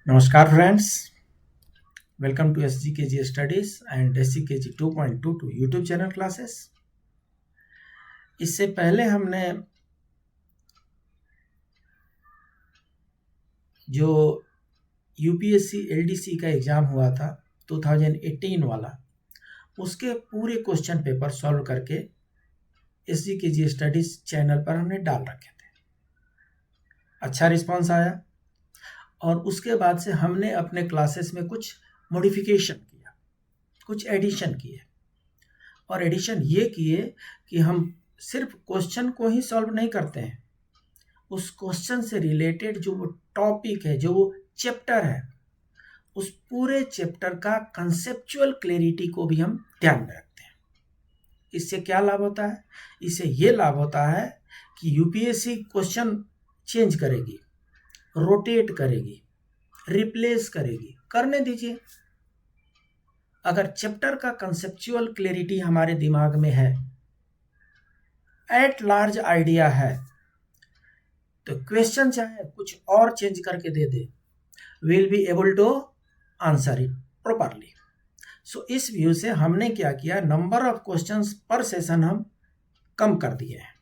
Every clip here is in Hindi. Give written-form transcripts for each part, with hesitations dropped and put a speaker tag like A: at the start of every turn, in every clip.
A: नमस्कार friends, welcome to SGKG studies and SGKG 2.22 YouTube channel classes. इससे पहले हमने जो UPSC LDC का एग्ज़ाम हुआ था 2018 वाला, उसके पूरे क्वेश्चन पेपर सॉल्व करके SGKG स्टडीज चैनल पर हमने डाल रखे थे। अच्छा रिस्पांस आया और उसके बाद से हमने अपने क्लासेस में कुछ मॉडिफिकेशन किया, कुछ एडिशन किए। और एडिशन ये किए कि हम सिर्फ क्वेश्चन को ही सॉल्व नहीं करते हैं, उस क्वेश्चन से रिलेटेड जो वो टॉपिक है, जो वो चैप्टर है, उस पूरे चैप्टर का कंसेप्चुअल क्लैरिटी को भी हम ध्यान में रखते हैं। इससे क्या लाभ होता है? इससे ये लाभ होता है कि UPSC क्वेश्चन चेंज करेगी, रोटेट करेगी, रिप्लेस करेगी, करने दीजिए। अगर चैप्टर का कंसेप्चुअल क्लैरिटी हमारे दिमाग में है, एट लार्ज आइडिया है, तो क्वेश्चन चाहे कुछ और चेंज करके दे दे, will be able to answer it properly. So इस व्यू से हमने क्या किया, नंबर ऑफ क्वेश्चंस पर सेशन हम कम कर दिए हैं।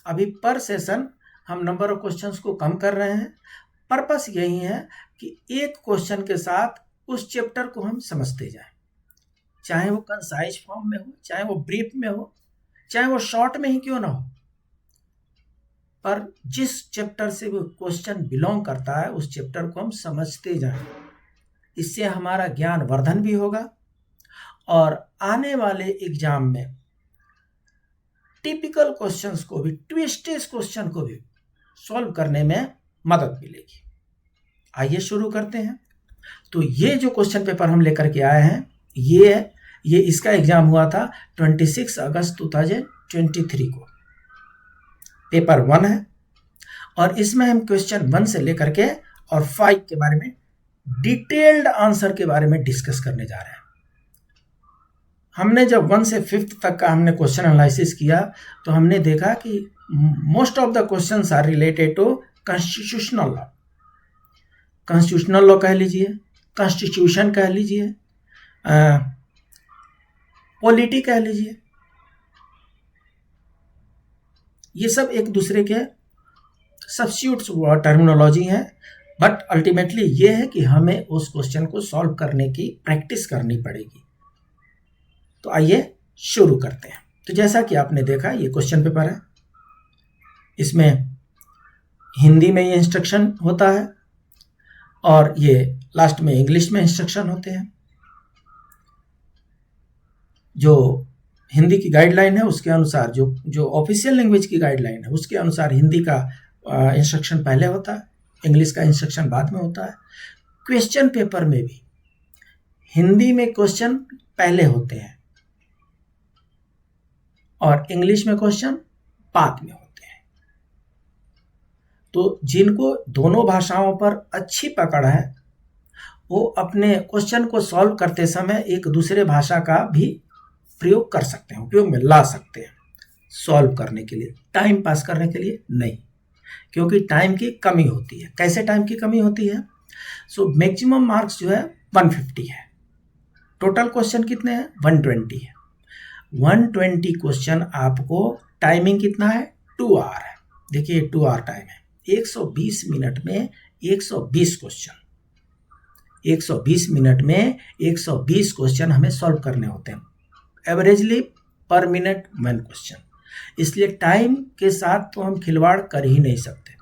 A: अभी पर सेशन हम नंबर ऑफ क्वेश्चंस को कम कर रहे हैं। पर्पस यही है कि एक क्वेश्चन के साथ उस चैप्टर को हम समझते जाएं, चाहे वो कंसाइज फॉर्म में हो, चाहे वो ब्रीफ में हो, चाहे वो शॉर्ट में ही क्यों ना हो, पर जिस चैप्टर से वो क्वेश्चन बिलोंग करता है उस चैप्टर को हम समझते जाएं। इससे हमारा ज्ञान वर्धन भी होगा और आने वाले एग्जाम में टिपिकल क्वेश्चंस को भी, ट्विस्टेड क्वेश्चन को भी सॉल्व करने में मदद मिलेगी। आइए शुरू करते हैं। तो ये जो क्वेश्चन पेपर हम लेकर के आए हैं, ये इसका एग्जाम हुआ था 26 अगस्त 2023 को। पेपर 1 है और इसमें हम क्वेश्चन 1 से लेकर के और 5 के बारे में डिटेल्ड आंसर के बारे में डिस्कस करने जा रहे हैं। हमने जब 1 से 5th तक का हमने क्वेश्चन एनालिसिस किया तो हमने देखा कि most of the questions are related to constitutional law. Constitutional law कह लीजिए, कॉन्स्टिट्यूशन कह लीजिए, पॉलिटी कह लीजिए, ये सब एक दूसरे के सब्स्टिट्यूट्स टर्मिनोलॉजी हैं। बट अल्टीमेटली ये है कि हमें उस क्वेश्चन को सॉल्व करने की प्रैक्टिस करनी पड़ेगी। तो आइए शुरू करते हैं। तो जैसा कि आपने देखा, ये क्वेश्चन पेपर है, इसमें हिंदी में ये इंस्ट्रक्शन होता है और ये लास्ट में इंग्लिश में इंस्ट्रक्शन होते हैं। जो हिंदी की गाइडलाइन है उसके अनुसार, जो ऑफिशियल लैंग्वेज की गाइडलाइन है उसके अनुसार हिंदी का इंस्ट्रक्शन पहले होता है, इंग्लिश का इंस्ट्रक्शन बाद में होता है। क्वेश्चन पेपर में भी हिंदी में क्वेश्चन पहले होते हैं और इंग्लिश में क्वेश्चन बाद में होते हैं। तो जिनको दोनों भाषाओं पर अच्छी पकड़ है वो अपने क्वेश्चन को सॉल्व करते समय एक दूसरे भाषा का भी प्रयोग कर सकते हैं, उपयोग में ला सकते हैं सॉल्व करने के लिए, टाइम पास करने के लिए नहीं, क्योंकि टाइम की कमी होती है। कैसे टाइम की कमी होती है? सो मैक्सिमम मार्क्स जो है 150 है, टोटल क्वेश्चन कितने हैं? 120 है। 120 क्वेश्चन आपको टाइमिंग कितना है? 2 आवर है। देखिए 2 आवर टाइम है, 120 मिनट में 120 क्वेश्चन, 120 मिनट में 120 क्वेश्चन हमें सॉल्व करने होते हैं, एवरेजली पर मिनट 1 क्वेश्चन। इसलिए टाइम के साथ तो हम खिलवाड़ कर ही नहीं सकते।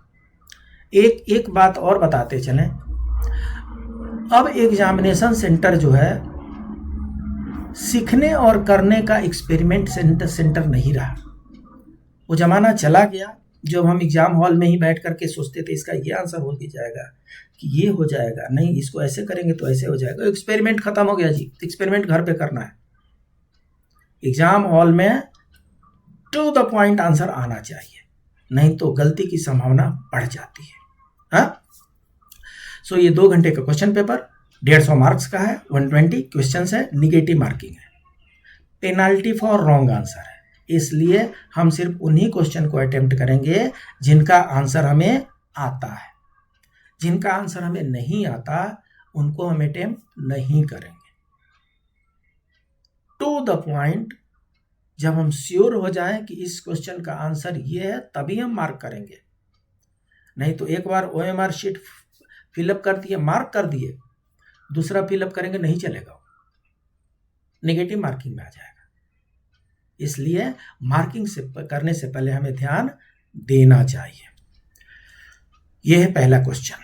A: एक बात और बताते चलें, अब एग्जामिनेशन सेंटर जो है सीखने और करने का एक्सपेरिमेंट सेंटर नहीं रहा। वो जमाना चला गया जब हम एग्जाम हॉल में ही बैठ करके सोचते थे इसका ये आंसर हो जाएगा, कि ये हो जाएगा, नहीं इसको ऐसे करेंगे तो ऐसे हो जाएगा। एक्सपेरिमेंट खत्म हो गया जी, एक्सपेरिमेंट घर पे करना है। एग्जाम हॉल में टू द पॉइंट आंसर आना चाहिए, नहीं तो गलती की संभावना बढ़ जाती है। हाँ, सो ये 2 घंटे का क्वेश्चन पेपर 150 मार्क्स का है, 120 क्वेश्चन है, निगेटिव मार्किंग है, पेनाल्टी फॉर रॉन्ग आंसर है। इसलिए हम सिर्फ उन्हीं क्वेश्चन को अटेम्प्ट करेंगे जिनका आंसर हमें आता है। जिनका आंसर हमें नहीं आता उनको हम अटेम्प्ट नहीं करेंगे। टू द पॉइंट, जब हम श्योर हो जाएं कि इस क्वेश्चन का आंसर ये है तभी हम मार्क करेंगे। नहीं तो एक बार OMR शीट फिलअप कर दिए, मार्क कर दिए, दूसरा फिलअप करेंगे नहीं चलेगा, नेगेटिव मार्किंग में आ जाएगा। इसलिए मार्किंग से करने से पहले हमें ध्यान देना चाहिए। यह है पहला question.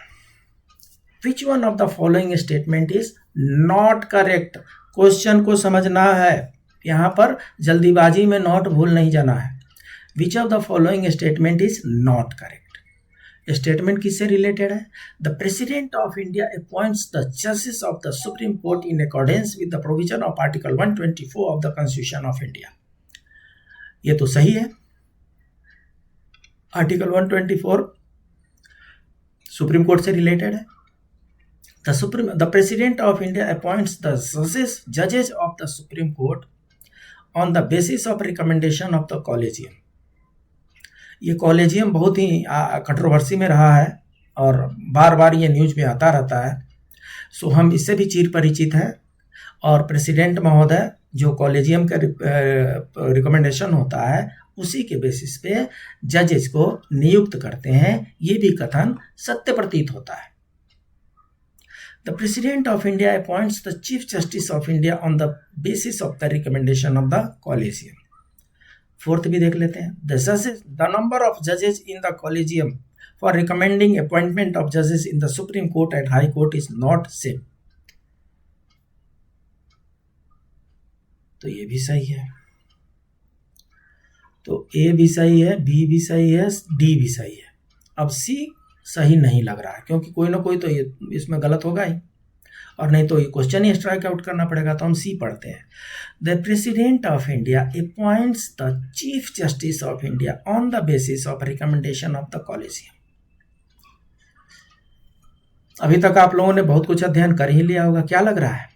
A: Which one of the following statement is not correct? Question को समझना है, यहां पर जल्दीबाजी में नॉट भूल नहीं जाना है। Which of the following statement is not correct? Statement किससे रिलेटेड है? The president of India appoints the जजेस of the Supreme Court in accordance with the provision of article 124 of the constitution of India. ये तो सही है, आर्टिकल 124 सुप्रीम कोर्ट से रिलेटेड है। The president of India appoints the जजेस of the Supreme Court on the basis of recommendation of the collegium. ये कॉलेजियम बहुत ही कंट्रोवर्सी में रहा है और बार बार ये न्यूज में आता रहता है, सो हम इससे भी चिर परिचित हैं। और प्रेसिडेंट महोदय जो कॉलेजियम का रिकमेंडेशन होता है उसी के बेसिस पे जजेस को नियुक्त करते हैं, ये भी कथन सत्य प्रतीत होता है। The president of India appoints the chief justice of India on the basis of the recommendation of the collegium. Fourth भी देख लेते हैं। द नंबर ऑफ जजेस in the collegium for recommending appointment of जजेस in the Supreme court and high court is not same. तो ये भी सही है, तो ए भी सही है, बी भी सही है, डी भी सही है। अब सी सही नहीं लग रहा है क्योंकि कोई ना कोई तो ये इसमें गलत होगा ही, और नहीं तो ये क्वेश्चन ही स्ट्राइक आउट करना पड़ेगा। तो हम सी पढ़ते हैं। The president of India appoints the chief justice of India on the basis of recommendation of the collegium. अभी तक आप लोगों ने बहुत कुछ अध्ययन कर ही लिया होगा, क्या लग रहा है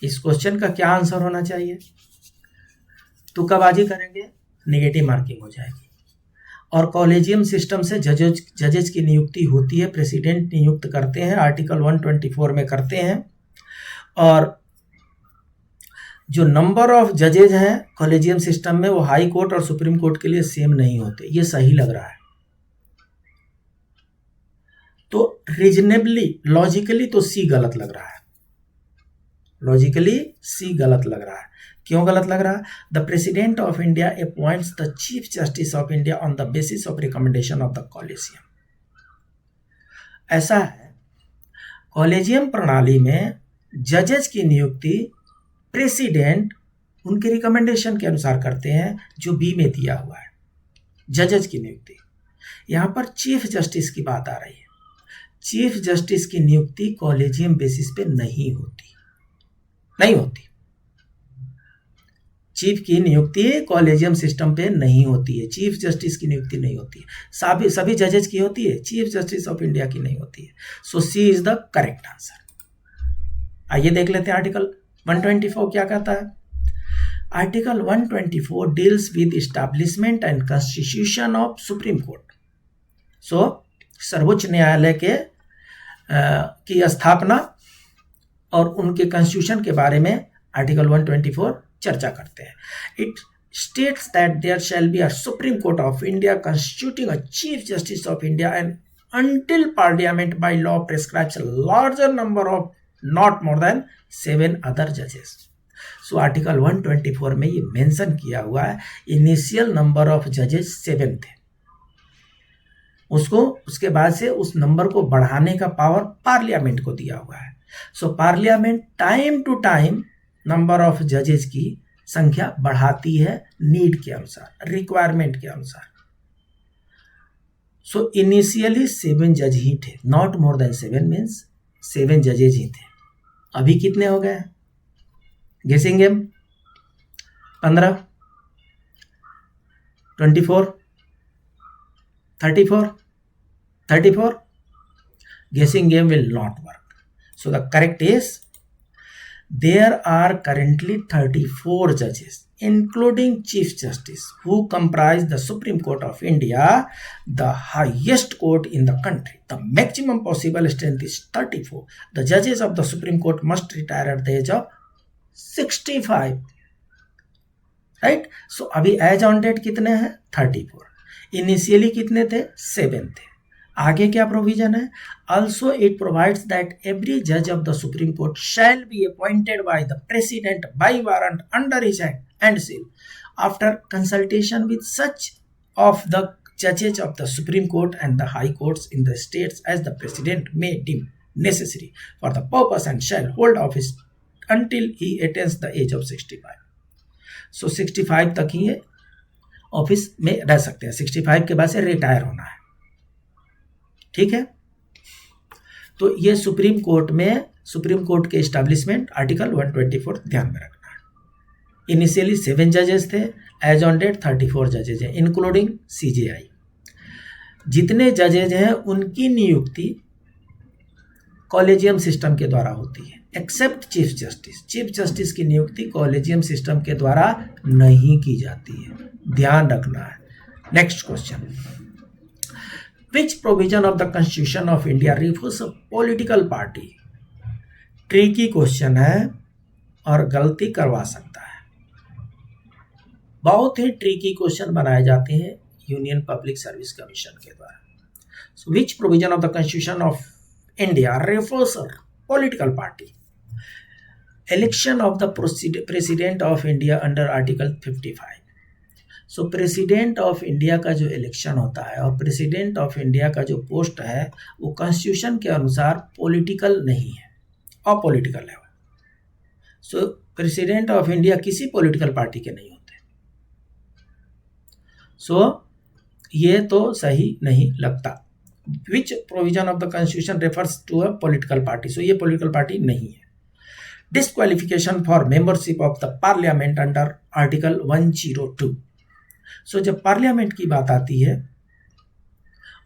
A: इस क्वेश्चन का क्या आंसर होना चाहिए? तुक्काबाजी करेंगे, नेगेटिव मार्किंग हो जाएगी। और कॉलेजियम सिस्टम से जजेज की नियुक्ति होती है, प्रेसिडेंट नियुक्त करते हैं, आर्टिकल 124 में करते हैं। और जो नंबर ऑफ जजेज हैं कॉलेजियम सिस्टम में वो हाई कोर्ट और सुप्रीम कोर्ट के लिए सेम नहीं होते। ये सही लग रहा है। तो रीजनेबली लॉजिकली तो सी गलत लग रहा है, लॉजिकली सी गलत लग रहा है। क्यों गलत लग रहा है? The president of India appoints the chief justice of India on the basis of recommendation of the collegium. ऐसा है, कॉलेजियम प्रणाली में जजेस की नियुक्ति प्रेसिडेंट उनके रिकमेंडेशन के अनुसार करते हैं, जो बी में दिया हुआ है जजेस की नियुक्ति। यहां पर चीफ जस्टिस की बात आ रही है। चीफ जस्टिस की नियुक्ति कॉलेजियम बेसिस पे नहीं होती। चीफ की नियुक्ति कॉलेजियम सिस्टम पे नहीं होती है, चीफ जस्टिस की नियुक्ति नहीं होती है। सभी जजेस की होती है, चीफ जस्टिस ऑफ इंडिया की नहीं होती है। So C is the correct answer. आइए देख लेते हैं आर्टिकल 124 क्या कहता है। Article 124 deals with establishment and constitution of Supreme Court. So सर्वोच्च न्यायालय के की स्थापना और उनके कॉन्स्टिट्यूशन के बारे में आर्टिकल 124 चर्चा करते हैं। It states that there shall be a Supreme Court of India constituting a chief justice of India and until parliament by law prescribes a larger number of not more than 7 other judges. So article 124 में ये मेंशन किया हुआ है इनिशियल नंबर ऑफ जजेस 7 थे, उसके बाद से उस नंबर को बढ़ाने का पावर पार्लियामेंट को दिया हुआ है। So Parliament time to time number of जजेस की संख्या बढ़ाती है नीड के अनुसार, रिक्वायरमेंट के अनुसार। सो इनिशियली 7 जज ही थे, नॉट मोर देन 7 मीन्स 7 जजेज ही थे। अभी कितने हो गए? गेसिंग game 15, 24, 34। Guessing game will not work. So the correct is there are currently 34 judges including Chief Justice, who comprise the Supreme Court of India, the highest court in the country. The maximum possible strength is 34. The judges of the Supreme Court must retire at the age of 65. Right. सो अभी एज ऑन डेट कितने हैं? 34. इनिशियली कितने थे? 7 थे. आगे क्या प्रोविजन है? Also it provides that every जज of the Supreme Court shall be appointed by the president by warrant under his hand and seal after consultation with such of the judges of the Supreme Court and the high courts in the states as the president may deem necessary for the purpose and shall hold office until he attains the age of 65. So 65 तक ही ये ऑफिस में रह सकते हैं. 65 के बाद से रिटायर होना है. ठीक है. तो ये सुप्रीम कोर्ट में सुप्रीम कोर्ट के एस्टैब्लिशमेंट आर्टिकल 124 ध्यान में रखना है. इनिशियली 7 जजेस थे, एज ऑन डेट 34 जजेज हैं इंक्लूडिंग CJI. जितने जजेज हैं उनकी नियुक्ति कॉलेजियम सिस्टम के द्वारा होती है, except chief justice. Chief justice की नियुक्ति कॉलेजियम सिस्टम के द्वारा नहीं की जाती है, ध्यान रखना है. Next question, which provision of the constitution of India refers a political party? Tricky question है और गलती करवा सकता है. बहुत ही ट्रिकी क्वेश्चन बनाए जाते हैं यूनियन पब्लिक सर्विस कमीशन के द्वारा. So which provision of the constitution of India refers a political party? Election of the president of India under article 55. So president of India का जो इलेक्शन होता है और प्रेसिडेंट ऑफ इंडिया का जो पोस्ट है वो कॉन्स्टिट्यूशन के अनुसार पॉलिटिकल नहीं है, अपॉलिटिकल है. सो प्रेसिडेंट ऑफ इंडिया किसी पॉलिटिकल पार्टी के नहीं होते. सो ये तो सही नहीं लगता. Which provision of the Constitution refers to a political party? So ये पॉलिटिकल पार्टी नहीं है. Disqualification for membership of the Parliament under article 102. So जब पार्लियामेंट की बात आती है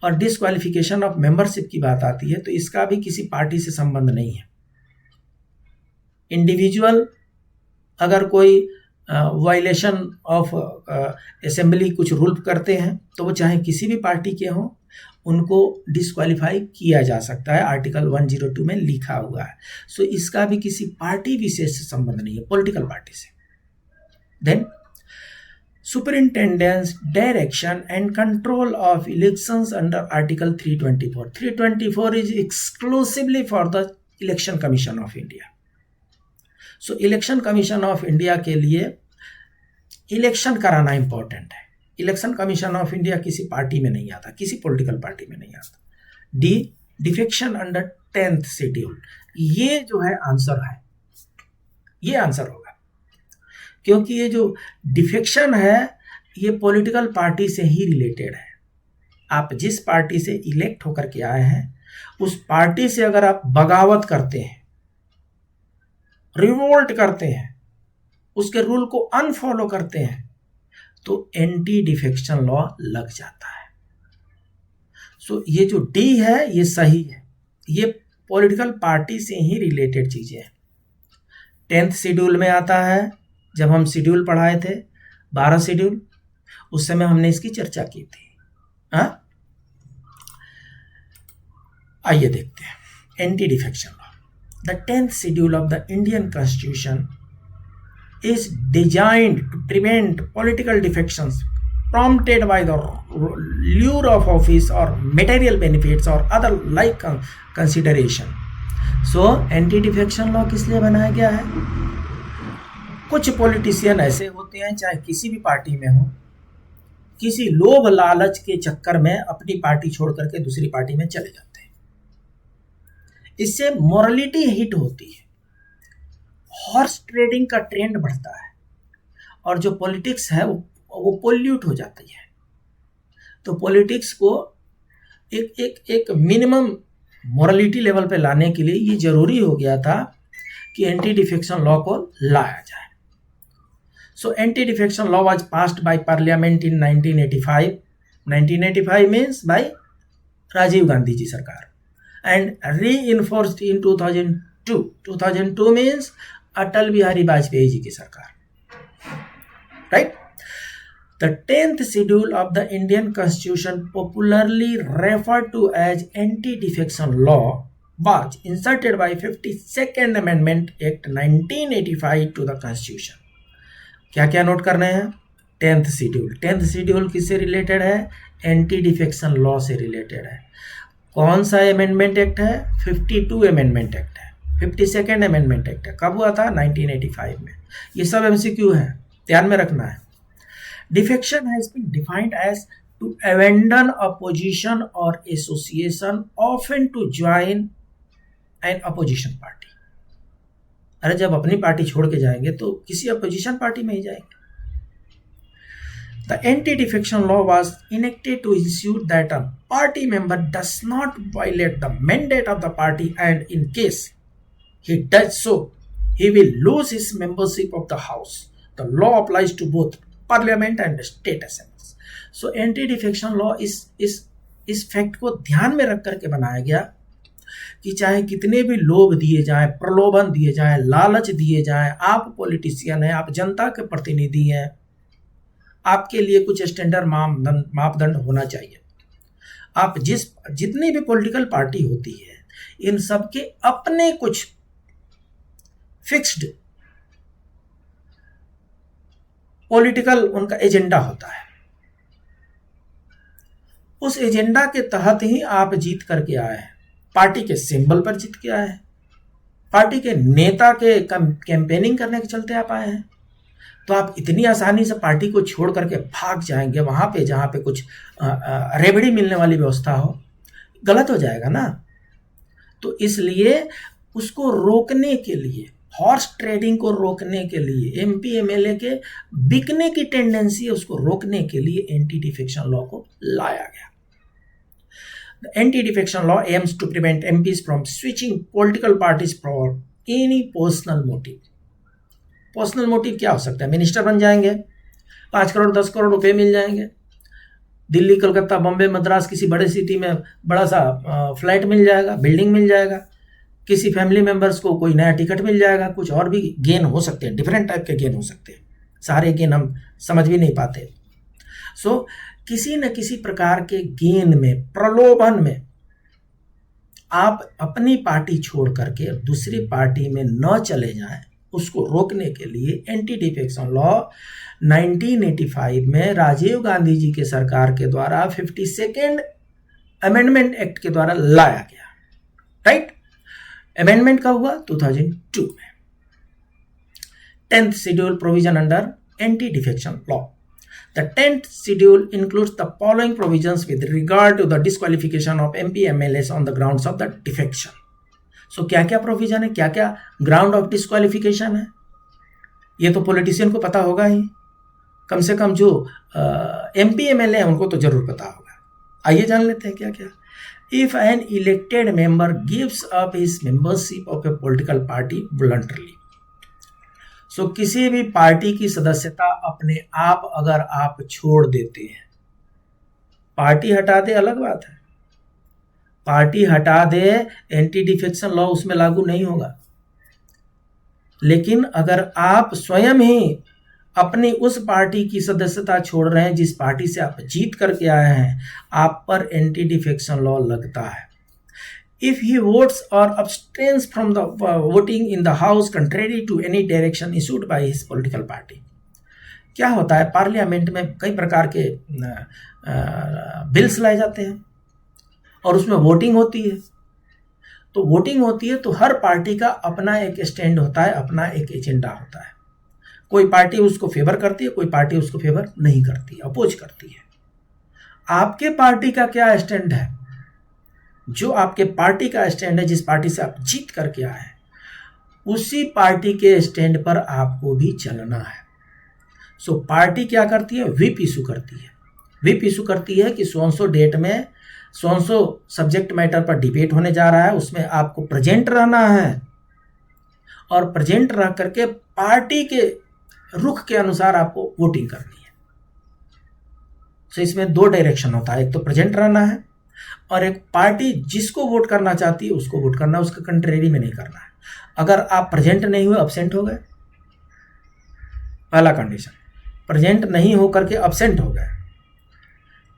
A: और डिस्क्वालिफिकेशन ऑफ मेंबरशिप की बात आती है तो इसका भी किसी पार्टी से संबंध नहीं है. इंडिविजुअल अगर कोई वायलेशन ऑफ असेंबली कुछ रूल करते हैं तो वो चाहे किसी भी पार्टी के हों, उनको डिस्क्वालीफाई किया जा सकता है, आर्टिकल 102 में लिखा हुआ है. सो इसका भी किसी पार्टी विशेष से संबंध नहीं है, पॉलिटिकल पार्टी से. Then superintendence direction and control of elections under article 324. 324 is exclusively for the Election Commission of India. So Election Commission of India के लिए इलेक्शन कराना इंपॉर्टेंट है. इलेक्शन कमीशन ऑफ इंडिया किसी पार्टी में नहीं आता, किसी पॉलिटिकल पार्टी में नहीं आता. डिफेक्शन अंडर 10th शेड्यूल, ये जो है आंसर है, ये आंसर होगा. क्योंकि ये जो डिफेक्शन है ये पॉलिटिकल पार्टी से ही रिलेटेड है. आप जिस पार्टी से इलेक्ट होकर के आए हैं उस पार्टी से अगर आप बगावत करते हैं, रिवोल्ट करते हैं, उसके रूल को अनफॉलो करते हैं तो एंटी डिफेक्शन लॉ लग जाता है. सो ये जो डी है ये सही है, ये पॉलिटिकल पार्टी से ही रिलेटेड चीजें हैं. 10th शेड्यूल में आता है. जब हम शेड्यूल पढ़ाए थे 12 शेड्यूल, उस समय हमने इसकी चर्चा की थी. आइए देखते हैं anti defection law. The 10th schedule of the Indian Constitution is designed to prevent political defections prompted by the lure of office or material benefits or other like consideration. So, anti-defection law किस लिए बनाया गया है? कुछ पॉलिटिशियन ऐसे होते हैं, चाहे किसी भी पार्टी में हो, किसी लोभ लालच के चक्कर में अपनी पार्टी छोड़ करके दूसरी पार्टी में चले जाते हैं. इससे मोरालिटी हिट होती है, हॉर्स ट्रेडिंग का ट्रेंड बढ़ता है और जो पॉलिटिक्स है वो पोल्यूट हो जाती है. तो पॉलिटिक्स को एक मिनिमम मोरालिटी लेवल पे लाने के लिए ये जरूरी हो गया था कि एंटी डिफेक्शन लॉ को लाया जाए. So anti defection law was passed by Parliament in 1985. 1985 means by Rajiv Gandhi ji सरकार and reinforced in 2002. 2002 means Atal Bihari Vajpayee ji की सरकार. right? The 10th schedule of the Indian Constitution, popularly referred to as Anti-Defection Law, was inserted by 52nd Amendment Act 1985 to the Constitution. क्या क्या नोट करने हैं? 10th schedule. 10th शेड्यूल किससे रिलेटेड है? एंटी डिफेक्शन लॉ से रिलेटेड है। कौन सा अमेंडमेंट एक्ट है? 52 अमेंडमेंट एक्ट है। 52nd अमेंडमेंट एक्ट है। कब हुआ था? 1985 में। ये सब एमसीक्यू है, ध्यान में रखना है। Defection has been defined as to abandon a position or association, often to join an opposition party. अरे जब अपनी पार्टी छोड़ के जाएंगे तो किसी अपोजिशन पार्टी में ही जाएंगे। The anti-defection law was enacted to ensure that a party member does not violate the mandate of the party, and in case he does so, he will lose his membership of the House. The law applies to both parliament and state assemblies. So anti defection law इस फैक्ट को ध्यान में रख करके बनाया गया कि चाहे कितने भी लोभ दिए जाएं, प्रलोभन दिए जाएं, लालच दिए जाएं, आप पॉलिटिशियन हैं, आप जनता के प्रतिनिधि हैं, आपके लिए कुछ स्टैंडर्ड मापदंड होना चाहिए। आप जितनी भी पॉलिटिकल पार्टी होती है, इन सबके अपने कुछ फिक्स्ड पॉलिटिकल उनका एजेंडा होता है। उस एजेंडा के तहत ही आप जीत करके आए हैं। पार्टी के सिंबल पर जीत के आए हैं, पार्टी के नेता के कैंपेनिंग करने के चलते आप आए हैं। तो आप इतनी आसानी से पार्टी को छोड़ करके भाग जाएंगे वहां पे जहां पे कुछ रेवड़ी मिलने वाली व्यवस्था हो, गलत हो जाएगा ना। तो इसलिए उसको रोकने के लिए, हॉर्स ट्रेडिंग को रोकने के लिए, एमपी एमएलए के बिकने की टेंडेंसी है, उसको रोकने के लिए एंटी डिफेक्शन लॉ को लाया गया। The anti-defection law aims to prevent MPs from switching political parties for any personal motive. Personal motive क्या हो सकता है? मिनिस्टर बन जाएंगे, 5 करोड़ 10 करोड़ रुपए मिल जाएंगे, दिल्ली कलकत्ता बॉम्बे मद्रास किसी बड़े सिटी में बड़ा सा फ्लैट मिल जाएगा, बिल्डिंग मिल जाएगा, किसी फैमिली मेंबर्स को कोई नया टिकट मिल जाएगा, कुछ और भी गेन हो सकते हैं, डिफरेंट टाइप के गेन हो सकते हैं, सारे गेन हम समझ भी नहीं पाते। सो किसी न किसी प्रकार के गेन में, प्रलोभन में आप अपनी पार्टी छोड़ करके दूसरी पार्टी में न चले जाएं, उसको रोकने के लिए एंटी डिफेक्शन लॉ 1985 में राजीव गांधी जी के सरकार के द्वारा 52nd अमेंडमेंट एक्ट के द्वारा लाया गया। राइट? अमेंडमेंट कब हुआ? 2002 में। 10th schedule provision under anti-defection law. The 10th schedule includes the following provisions with regard to the disqualification of MP MLAs on the grounds of the defection. So क्या क्या प्रोविजन है, क्या क्या ग्राउंड ऑफ डिस्क्वालिफिकेशन है, ये तो पॉलिटिशियन को पता होगा ही, कम से कम जो MP MLA है उनको तो जरूर पता होगा। आइए जान लेते हैं क्या क्या। If an elected member gives up his membership of a political party voluntarily, so किसी भी पार्टी की सदस्यता अपने आप अगर आप छोड़ देते हैं, पार्टी हटा दे अलग बात है, पार्टी हटा दे एंटी डिफेक्शन लॉ उसमें लागू नहीं होगा। लेकिन अगर आप स्वयं ही अपनी उस पार्टी की सदस्यता छोड़ रहे हैं जिस पार्टी से आप जीत करके आए हैं, आप पर एंटी डिफेक्शन लॉ लगता है। If he votes or abstains from the voting in the house contrary to any direction issued by his political party. क्या होता है, पार्लियामेंट में कई प्रकार के बिल्स लाए जाते हैं और उसमें वोटिंग होती है। तो वोटिंग होती है तो हर पार्टी का अपना एक स्टैंड होता है, अपना एक एजेंडा होता है। कोई पार्टी उसको फेवर करती है, कोई पार्टी उसको फेवर नहीं करती, अपोज करती है। आपके पार्टी का क्या स्टैंड है? जो आपके पार्टी का स्टैंड है, जिस पार्टी से आप जीत करके आए हैं, उसी पार्टी के स्टैंड पर आपको भी चलना है। सो पार्टी क्या करती है? व्हिप इशू करती है। व्हिप इशू करती है कि सो डेट में सो सब्जेक्ट मैटर पर डिबेट होने जा रहा है, उसमें आपको प्रेजेंट रहना है और प्रेजेंट रह करके पार्टी के रुख के अनुसार आपको वोटिंग करनी है। सो इसमें 2 डायरेक्शन होता है, एक तो प्रेजेंट रहना है और एक पार्टी जिसको वोट करना चाहती है उसको वोट करना है, उसके कंट्रेरी में नहीं करना है। अगर आप प्रेजेंट नहीं हुए, अब्सेंट हो गए, पहला कंडीशन। प्रेजेंट नहीं होकर के अब्सेंट हो गए,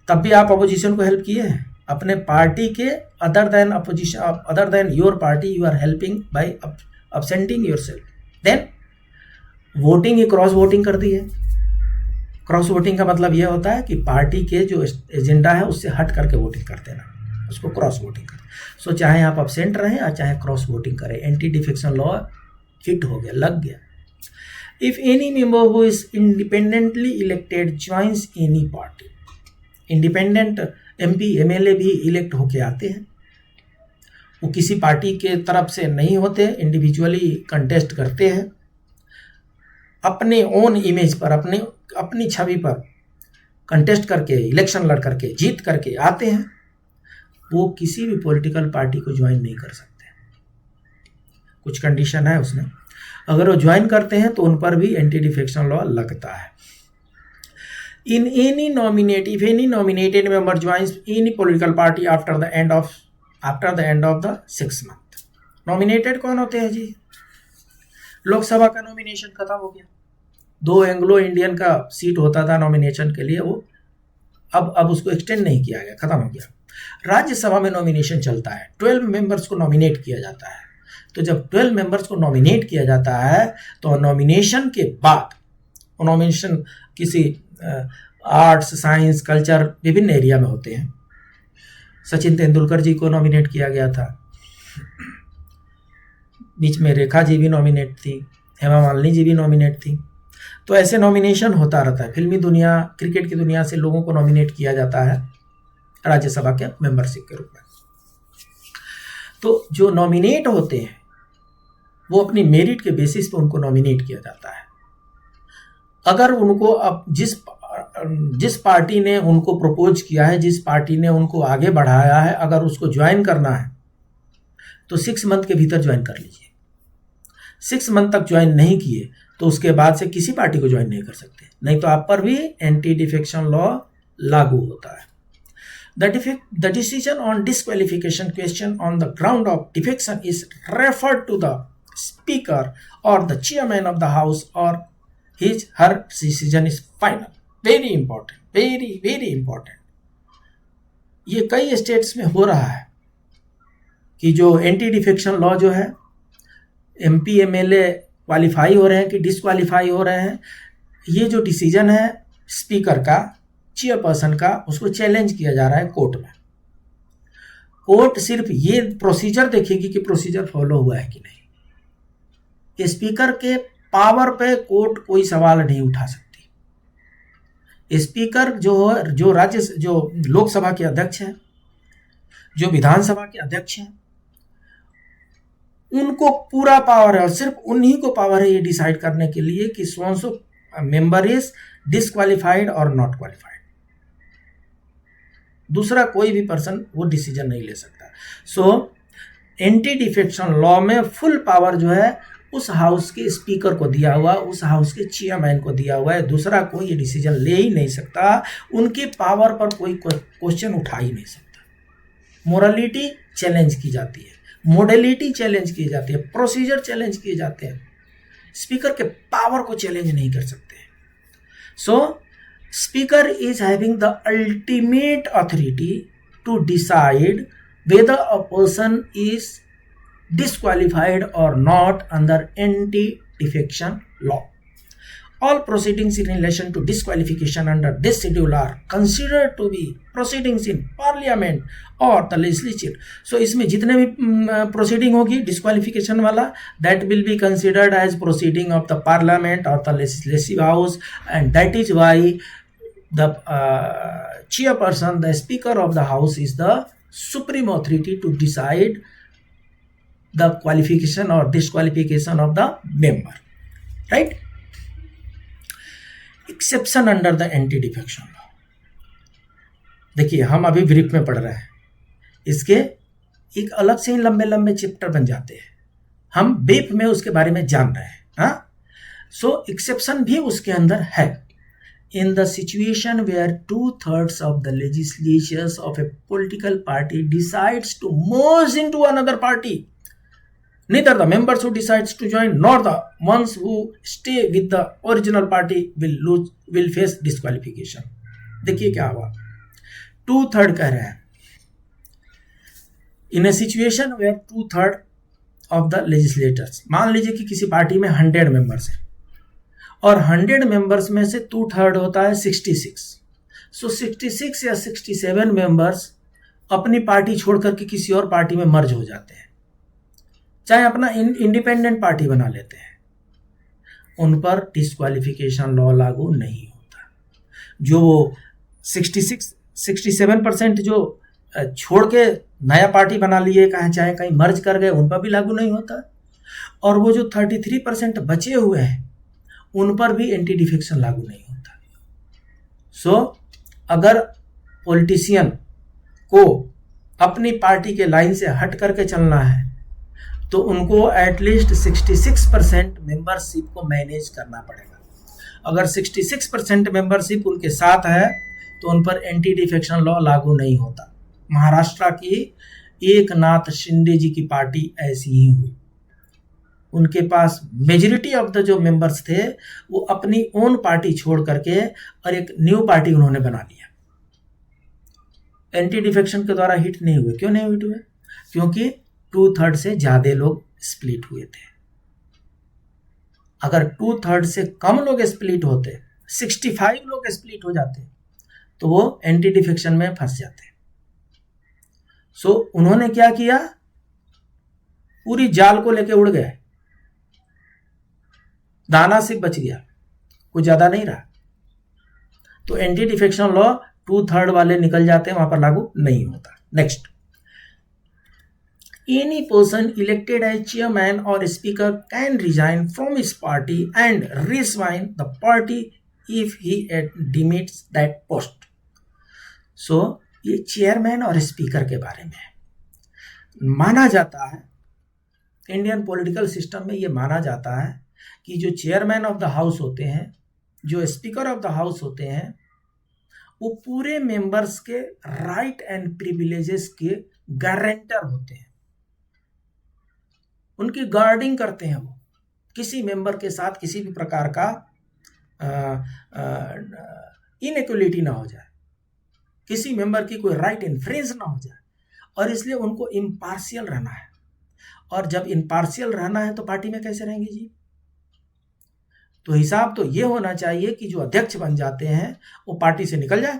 A: तब भी आप अपोजिशन को हेल्प किए हैं अपने पार्टी के, other than opposition, other than your party you are helping by absenting yourself. Then voting ही क्रॉस वोटिंग कर दी है। क्रॉस वोटिंग का मतलब यह होता है कि पार्टी के जो एजेंडा है उससे हट करके वोटिंग कर देना, उसको क्रॉस वोटिंग कर। सो चाहे आप अब्सेंट रहें या चाहे क्रॉस वोटिंग करें, एंटी डिफेक्शन लॉ फिट हो गया, लग गया। If any member who is independently elected joins any party, independent MP MLA भी इलेक्ट होके आते हैं, वो किसी पार्टी के तरफ से नहीं होते, इंडिविजुअली कंटेस्ट करते हैं, अपने ओन इमेज पर, अपनी छवि पर कंटेस्ट करके, इलेक्शन लड़ करके, जीत करके आते हैं, वो किसी भी पॉलिटिकल पार्टी को ज्वाइन नहीं कर सकते। कुछ कंडीशन है उसमें, अगर वो ज्वाइन करते हैं तो उन पर भी एंटी डिफेक्शन लॉ लगता है। In any nominate, if any nominated member joins any political party after the end of the 6 month. Nominated कौन होते हैं जी? लोकसभा का नॉमिनेशन खत्म हो गया, 2 एंग्लो इंडियन का सीट होता था नॉमिनेशन के लिए, वो अब उसको एक्सटेंड नहीं किया गया, खत्म हो गया। राज्यसभा में नॉमिनेशन चलता है, 12 मेंबर्स को नॉमिनेट किया जाता है। तो जब 12 मेंबर्स को नॉमिनेट किया जाता है तो नॉमिनेशन के बाद, नॉमिनेशन किसी आर्ट्स, साइंस, कल्चर, विभिन्न एरिया में होते हैं। सचिन तेंदुलकर जी को नॉमिनेट किया गया था, बीच में रेखा जी भी नॉमिनेट थी, हेमा मालिनी जी भी नॉमिनेट थी। तो ऐसे नॉमिनेशन होता रहता है। फिल्मी दुनिया, क्रिकेट की दुनिया से लोगों को नॉमिनेट किया जाता है राज्यसभा के मेंबरशिप के रूप में। तो जो नॉमिनेट होते हैं वो अपनी मेरिट के बेसिस पे उनको नॉमिनेट किया जाता है। अगर उनको अब जिस पार्टी ने उनको प्रपोज किया है, जिस पार्टी ने उनको आगे बढ़ाया है, अगर उसको ज्वाइन करना है तो 6 मंथ के भीतर ज्वाइन कर लीजिए। 6 मंथ तक ज्वाइन नहीं किए तो उसके बाद से किसी पार्टी को ज्वाइन नहीं कर सकते, नहीं तो आप पर भी एंटी डिफेक्शन लॉ लागू होता है। The decision on disqualification question on the ground of defection is referred to the speaker or the chairman of the house, or her decision is final. Very important, very very important. ये कई स्टेट्स में हो रहा है कि जो एंटी डिफेक्शन लॉ जो है, एमपी एमएलए क्वालिफाई हो रहे हैं कि डिसक्वालीफाई हो रहे हैं, ये जो डिसीजन है स्पीकर का, चेयरपर्सन का, उसको चैलेंज किया जा रहा है कोर्ट में। कोर्ट सिर्फ ये प्रोसीजर देखेगी कि प्रोसीजर फॉलो हुआ है कि नहीं। स्पीकर के पावर पे कोर्ट कोई सवाल नहीं उठा सकती। स्पीकर जो लोकसभा के अध्यक्ष हैं, जो विधानसभा के अध्यक्ष हैं, उनको पूरा पावर है और सिर्फ उन्हीं को पावर है ये डिसाइड करने के लिए कि सो मेंबर इज डिसक्वालीफाइड और नॉट क्वालिफाइड। दूसरा कोई भी पर्सन वो डिसीजन नहीं ले सकता। सो एंटी डिफेक्शन लॉ में फुल पावर जो है उस हाउस के स्पीकर को दिया हुआ, उस हाउस के चेयरमैन को दिया हुआ है। दूसरा कोई ये डिसीजन ले ही नहीं सकता, उनके पावर पर कोई क्वेश्चन उठा ही नहीं सकता। मोरालिटी चैलेंज की जाती है, मोडेलिटी चैलेंज की जाती है, प्रोसीजर चैलेंज किए जाते हैं, स्पीकर के पावर को चैलेंज नहीं कर सकते। सो Speaker is having the ultimate authority to decide whether a person is disqualified or not under anti-defection law. All proceedings in relation to disqualification under this schedule are considered to be proceedings in parliament or the legislature. So इसमें जितने भी proceeding होगी disqualification वाला, that will be considered as proceeding of the parliament or the legislative house, and that is why the chairperson, the speaker of the house, is the supreme authority to decide the qualification or disqualification of the member, right? Exception under the anti defection law. देखिए हम अभी ब्रीफ में पढ़ रहे हैं, इसके एक अलग से ही लंबे लंबे चैप्टर बन जाते हैं, हम ब्रीफ में उसके बारे में जान रहे हैं। हाँ, सो एक्सेप्शन भी उसके अंदर है। In the situation where 2/3 of the legislatures of a political party decides to merge into another party, neither the members who decides to join nor the ones who stay with the original party will lose will face disqualification. देखिए क्या हुआ, 2/3 कह रहे हैं, in a situation where 2/3 of the legislators, मान लीजिए कि किसी पार्टी में 100 मेंबर्स हैं और 100 मेंबर्स में से 2/3 होता है 66, सो 66 या 67 मेंबर्स अपनी पार्टी छोड़ करके किसी और पार्टी में मर्ज हो जाते हैं, चाहे अपना इंडिपेंडेंट पार्टी बना लेते हैं, उन पर डिस्क्वालिफिकेशन लॉ लागू नहीं होता। जो 67% जो छोड़ के नया पार्टी बना लिए, चाहे कहीं मर्ज कर गए, उन पर भी लागू नहीं होता। और वो जो 33% बचे हुए हैं उन पर भी एंटी डिफेक्शन लागू नहीं होता। सो अगर पॉलिटिशियन को अपनी पार्टी के लाइन से हट करके चलना है तो उनको एटलीस्ट 66% मेंबरशिप को मैनेज करना पड़ेगा। अगर 66% मेंबरशिप उनके साथ है तो उन पर एंटी डिफेक्शन लॉ लागू नहीं होता। महाराष्ट्र की एकनाथ शिंदे जी की पार्टी ऐसी ही हुई, उनके पास मेजॉरिटी ऑफ द जो मेंबर्स थे वो अपनी ओन पार्टी छोड़ करके और एक न्यू पार्टी उन्होंने बना लिया। एंटी डिफेक्शन के द्वारा हिट नहीं हुए। क्यों नहीं हिट हुए? क्योंकि 2/3 से ज्यादा लोग स्प्लिट हुए थे। अगर 2/3 से कम लोग स्प्लिट होते, 65 लोग स्प्लिट हो जाते, तो वो एंटी डिफेक्शन में फंस जाते। सो उन्होंने क्या किया, पूरी जाल को लेके उड़ गए, दाना सिर्फ बच गया, कुछ ज्यादा नहीं रहा। तो एंटी डिफेक्शन लॉ 2/3 वाले निकल जाते हैं, वहां पर लागू नहीं होता। Next, any person elected as chairman और speaker can resign from his party and rejoin the party if he demits that post. So ये चेयरमैन और स्पीकर के बारे में माना जाता है, इंडियन पॉलिटिकल सिस्टम में ये माना जाता है कि जो चेयरमैन ऑफ द हाउस होते हैं, जो स्पीकर ऑफ द हाउस होते हैं, वो पूरे मेंबर्स के राइट एंड प्रिविलेजेस के गारंटर होते हैं, उनकी गार्डिंग करते हैं। वो किसी मेंबर के साथ किसी भी प्रकार का इनइक्वलिटी ना हो जाए, किसी मेंबर की कोई राइट इन्फ्रेंस ना हो जाए, और इसलिए उनको इम्पार्शियल रहना है। और जब इम्पार्शियल रहना है तो पार्टी में कैसे रहेंगे जी? तो हिसाब तो ये होना चाहिए कि जो अध्यक्ष बन जाते हैं वो पार्टी से निकल जाए,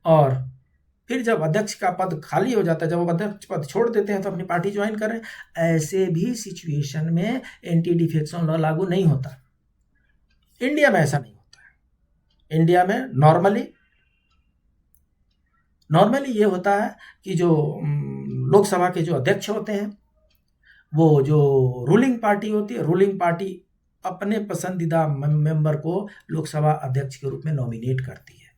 A: और फिर जब अध्यक्ष का पद खाली हो जाता है, जब वो अध्यक्ष पद छोड़ देते हैं तो अपनी पार्टी ज्वाइन करें। ऐसे भी सिचुएशन में एंटी डिफेक्शन लॉ लागू नहीं होता। इंडिया में ऐसा नहीं होता है। इंडिया में नॉर्मली ये होता है कि जो लोकसभा के जो अध्यक्ष होते हैं, वो जो रूलिंग पार्टी होती है, रूलिंग पार्टी अपने पसंदीदा मेंबर को लोकसभा अध्यक्ष के रूप में नॉमिनेट करती है,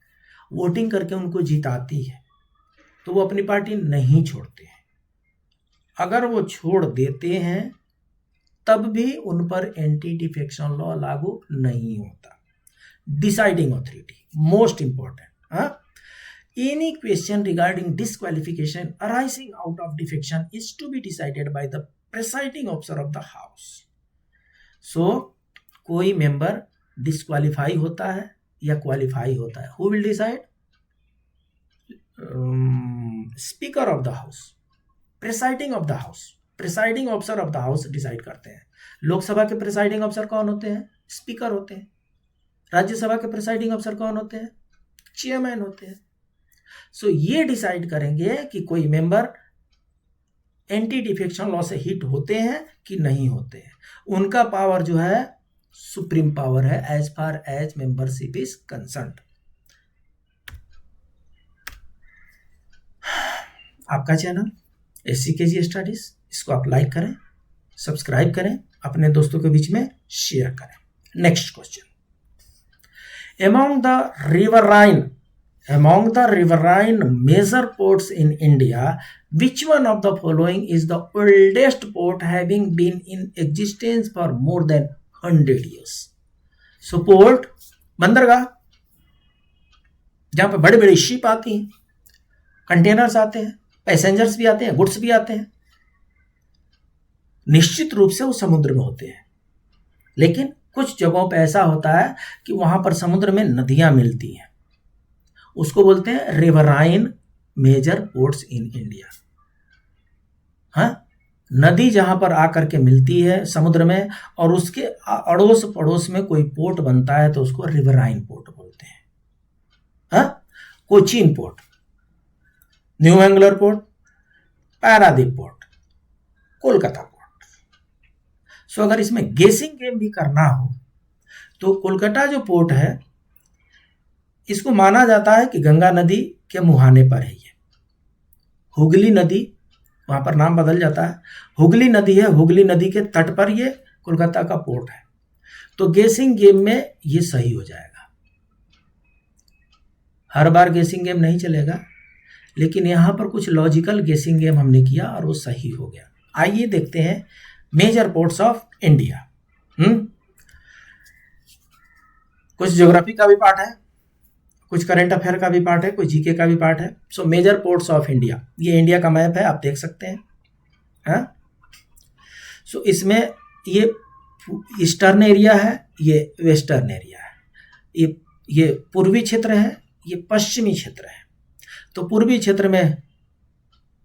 A: वोटिंग करके उनको जिताती है, तो वो अपनी पार्टी नहीं छोड़ते हैं। अगर वो छोड़ देते हैं तब भी उन पर एंटी डिफेक्शन लॉ लागू नहीं होता। Deciding authority most important, any question regarding disqualification arising out of defection is to be decided by the presiding officer of the house. So कोई मेंबर डिस्क्वालीफाई होता है या क्वालिफाई होता है, who will decide? Speaker of the house, presiding of the house, presiding officer of the house decide करते हैं। लोकसभा के प्रिसाइडिंग ऑफिसर कौन होते हैं? स्पीकर होते हैं। राज्यसभा के प्रिसाइडिंग ऑफिसर कौन होते हैं? चेयरमैन होते हैं। सो ये डिसाइड करेंगे कि कोई मेंबर एंटी डिफेक्शन लॉ से हिट होते हैं कि नहीं होते हैं। उनका पावर जो है सुप्रीम पावर है as far as membership is concerned. आपका चैनल SCKG स्टडीज, इसको आप लाइक करें, सब्सक्राइब करें, अपने दोस्तों के बीच में शेयर करें। Next question, Among the riverine major ports in India, which one of the following is the oldest port having been in existence for more than 100 years? So port, बंदरगाह, जहां पे बड़े बड़े शिप आती हैं, कंटेनर्स आते हैं, पैसेंजर्स भी आते हैं, गुड्स भी आते हैं। निश्चित रूप से वो समुद्र में होते हैं, लेकिन कुछ जगहों पे ऐसा होता है कि वहां पर समुद्र में नदियां मिलती हैं, उसको बोलते हैं riverine major ports in India. हाँ, नदी जहां पर आकर के मिलती है समुद्र में और उसके अड़ोस पड़ोस में कोई पोर्ट बनता है तो उसको रिवराइन पोर्ट बोलते हैं। हाँ, Cochin port, New Mangalore port, Paradip port, Kolkata port. So अगर इसमें गेसिंग गेम भी करना हो तो कोलकाता जो पोर्ट है इसको माना जाता है कि गंगा नदी के मुहाने पर है। ये हुगली नदी, वहां पर नाम बदल जाता है, हुगली नदी है, हुगली नदी के तट पर ये कोलकाता का पोर्ट है। तो गेसिंग गेम में ये सही हो जाएगा। हर बार गेसिंग गेम नहीं चलेगा, लेकिन यहां पर कुछ लॉजिकल गेसिंग गेम हमने किया और वो सही हो गया। आइए देखते हैं मेजर पोर्ट्स ऑफ इंडिया। कुछ ज्योग्राफी का भी पार्ट है, कुछ करंट अफेयर का भी पार्ट है, कुछ जीके का भी पार्ट है। So major ports of India, ये इंडिया का मैप है, आप देख सकते हैं। हाँ, सो इसमें ये ईस्टर्न एरिया है, ये वेस्टर्न एरिया है, ये पूर्वी क्षेत्र है, ये पश्चिमी क्षेत्र है। तो पूर्वी क्षेत्र में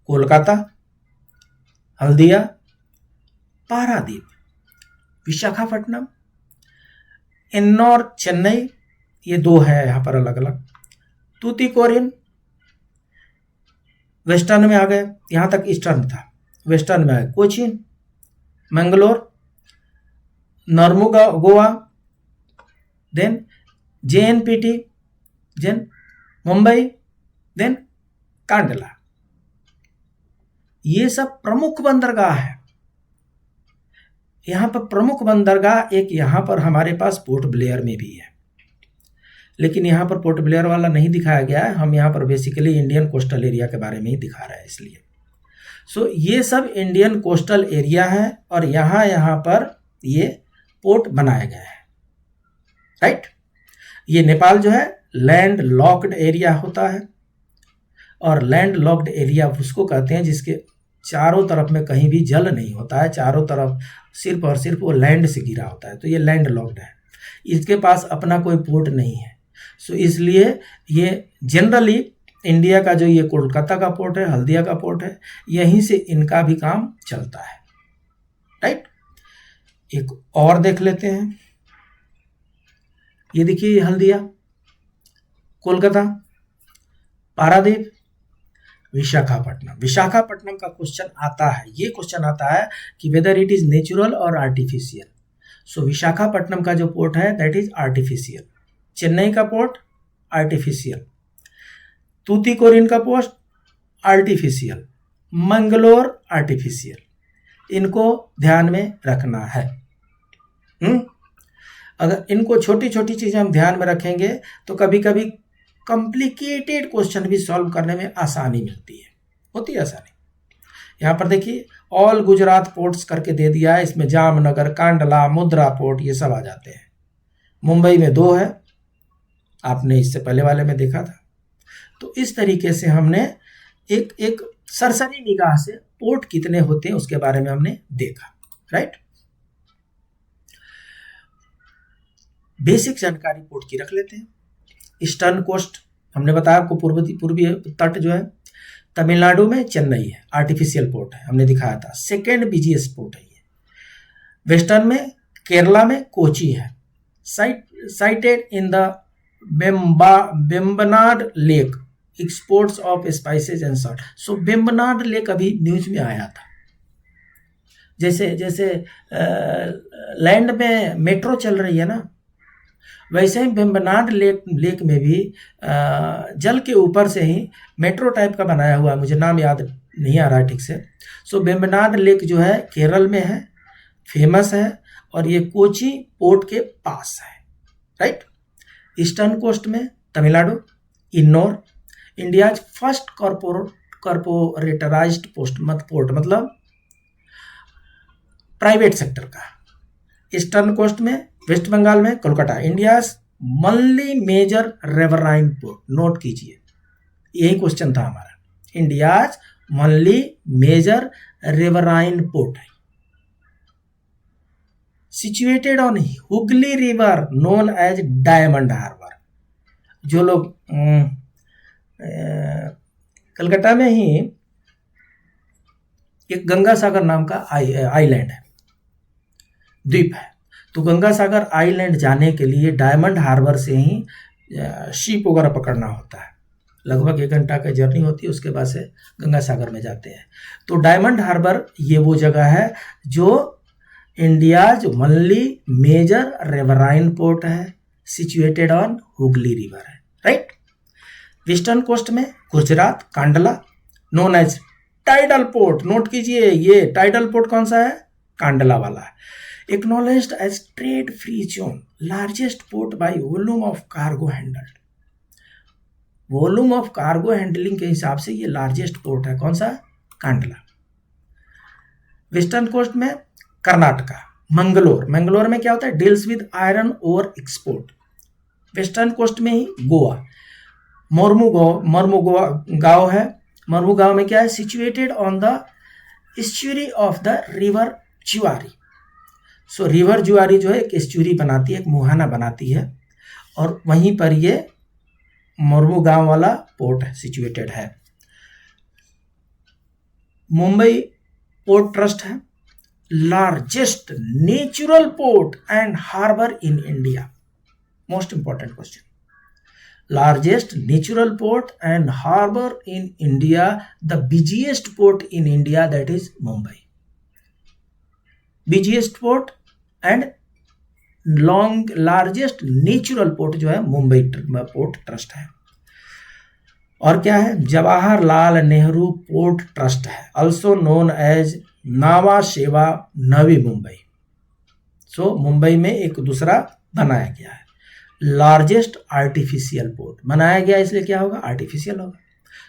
A: कोलकाता, हल्दिया, पारादीप, विशाखापट्टनम, इन्नौर, चेन्नई, ये दो है यहां पर अलग अलग। तूतीकोरिन वेस्टर्न में आ गए, यहां तक ईस्टर्न था, वेस्टर्न में आ गए Cochin, Mangalore, Mormugao Goa, then JNPT, then Mumbai, then Kandla. ये सब प्रमुख बंदरगाह है। यहां पर प्रमुख बंदरगाह एक यहां पर हमारे पास पोर्ट ब्लेयर में भी है, लेकिन यहां पर पोर्ट ब्लेयर वाला नहीं दिखाया गया है। हम यहां पर बेसिकली इंडियन कोस्टल एरिया के बारे में ही दिखा रहे हैं इसलिए। सो ये सब इंडियन कोस्टल एरिया है और यहां पर ये पोर्ट बनाए गए हैं, राइट। ये नेपाल जो है लैंड लॉक्ड एरिया होता है, और लैंड लॉक्ड एरिया उसको कहते हैं जिसके चारों तरफ में कहीं भी जल नहीं होता है, चारों तरफ सिर्फ और सिर्फ वो लैंड से घिरा होता है, तो ये लैंड लॉक्ड है। इसके पास अपना कोई पोर्ट नहीं है। सो इसलिए ये जनरली इंडिया का जो ये कोलकाता का पोर्ट है, हल्दिया का पोर्ट है, यहीं से इनका भी काम चलता है, राइट। एक और देख लेते हैं, ये देखिए हल्दिया, कोलकाता, पारादीप, विशाखापट्टनम। विशाखापट्टनम का क्वेश्चन आता है, ये क्वेश्चन आता है कि वेदर इट इज नेचुरल और आर्टिफिशियल। सो विशाखापट्टनम का जो पोर्ट है दैट इज आर्टिफिशियल। चेन्नई का पोर्ट आर्टिफिशियल, तूतीकोरिन का पोर्ट आर्टिफिशियल, मंगलोर आर्टिफिशियल। इनको ध्यान में रखना है। अगर इनको छोटी छोटी चीजें हम ध्यान में रखेंगे तो कभी कभी कॉम्प्लिकेटेड क्वेश्चन भी सॉल्व करने में आसानी मिलती है, होती है आसानी। यहाँ पर देखिए ऑल गुजरात पोर्ट्स करके दे दिया है, इसमें जामनगर, कांडला, मुद्रा पोर्ट ये सब आ जाते हैं। मुंबई में 2 है, आपने इससे पहले वाले में देखा था। तो इस तरीके से हमने एक सरसरी निगाह से पोर्ट कितने होते हैं उसके बारे में हमने देखा, राइट। बेसिक जानकारी पोर्ट की रख लेते हैं। ईस्टर्न कोस्ट हमने बताया आपको, पूर्वी तट जो है तमिलनाडु में चेन्नई है, आर्टिफिशियल पोर्ट है, हमने दिखाया था, सेकेंड बिजीएस्ट पोर्ट है ये। वेस्टर्न में केरला में कोची है, sited in the Vembanad lake, exports of spices and salt. So Vembanad lake अभी न्यूज में आया था। जैसे लैंड में मेट्रो चल रही है ना, वैसे ही बेम्बनाड लेक में भी जल के ऊपर से ही मेट्रो टाइप का बनाया हुआ है, मुझे नाम याद नहीं आ रहा है ठीक से। सो बेम्बनाड लेक जो है केरल में है, फेमस है, और ये कोची पोर्ट के पास है, राइट। ईस्टर्न कोस्ट में Tamil Nadu, Ennore, India's first corporatised port मतलब प्राइवेट सेक्टर का। ईस्टर्न कोस्ट में वेस्ट बंगाल में Kolkata, India's only major riverine port. Note कीजिए, यही क्वेश्चन था हमारा, India's only major riverine port है। Situated on Hooghly river known as Diamond Harbour. जो लोग कलकत्ता में ही एक गंगा सागर नाम का आइलैंड है, द्वीप है, तो गंगा सागर आइलैंड जाने के लिए डायमंड हार्बर से ही शिप वगैरह पकड़ना होता है। लगभग 1 घंटा का जर्नी होती है, उसके बाद से गंगा सागर में जाते हैं। तो डायमंड हार्बर ये वो जगह है जो India's only major riverine port है, सिचुएटेड ऑन हुगली रिवर है, राइट। वेस्टर्न कोस्ट में Gujarat Kandla known as tidal port. Note कीजिए ये टाइडल पोर्ट कौन सा है, कांडला वाला है। Acknowledged as trade free zone, largest port by volume of cargo handled. Volume of cargo handling के हिसाब से ये लार्जेस्ट पोर्ट है, कौन सा, कांडला। वेस्टर्न कोस्ट में कर्नाटका मंगलोर, मंगलोर में क्या होता है, deals with iron ore export. Western coast में ही गोवा मर्मुगांव है। मर्मुगांव में क्या है, situated on the estuary of the river Zuari. So river जुआरी जो है एक एस्चुरी बनाती है, एक मुहाना बनाती है, और वहीं पर ये मर्मुगांव वाला पोर्ट सिचुएटेड है। मुंबई पोर्ट ट्रस्ट है, largest natural port and harbour in India. Most important question, largest natural port and harbor in India, the busiest port in India, that is Mumbai. Busiest port and largest natural port जो है मुंबई पोर्ट ट्रस्ट है। और क्या है, जवाहरलाल नेहरू पोर्ट ट्रस्ट है, also known as नावा शेवा नवी मुंबई। सो मुंबई में एक दूसरा बनाया गया है। लार्जेस्ट आर्टिफिशियल पोर्ट बनाया गया, इसलिए क्या होगा, आर्टिफिशियल होगा।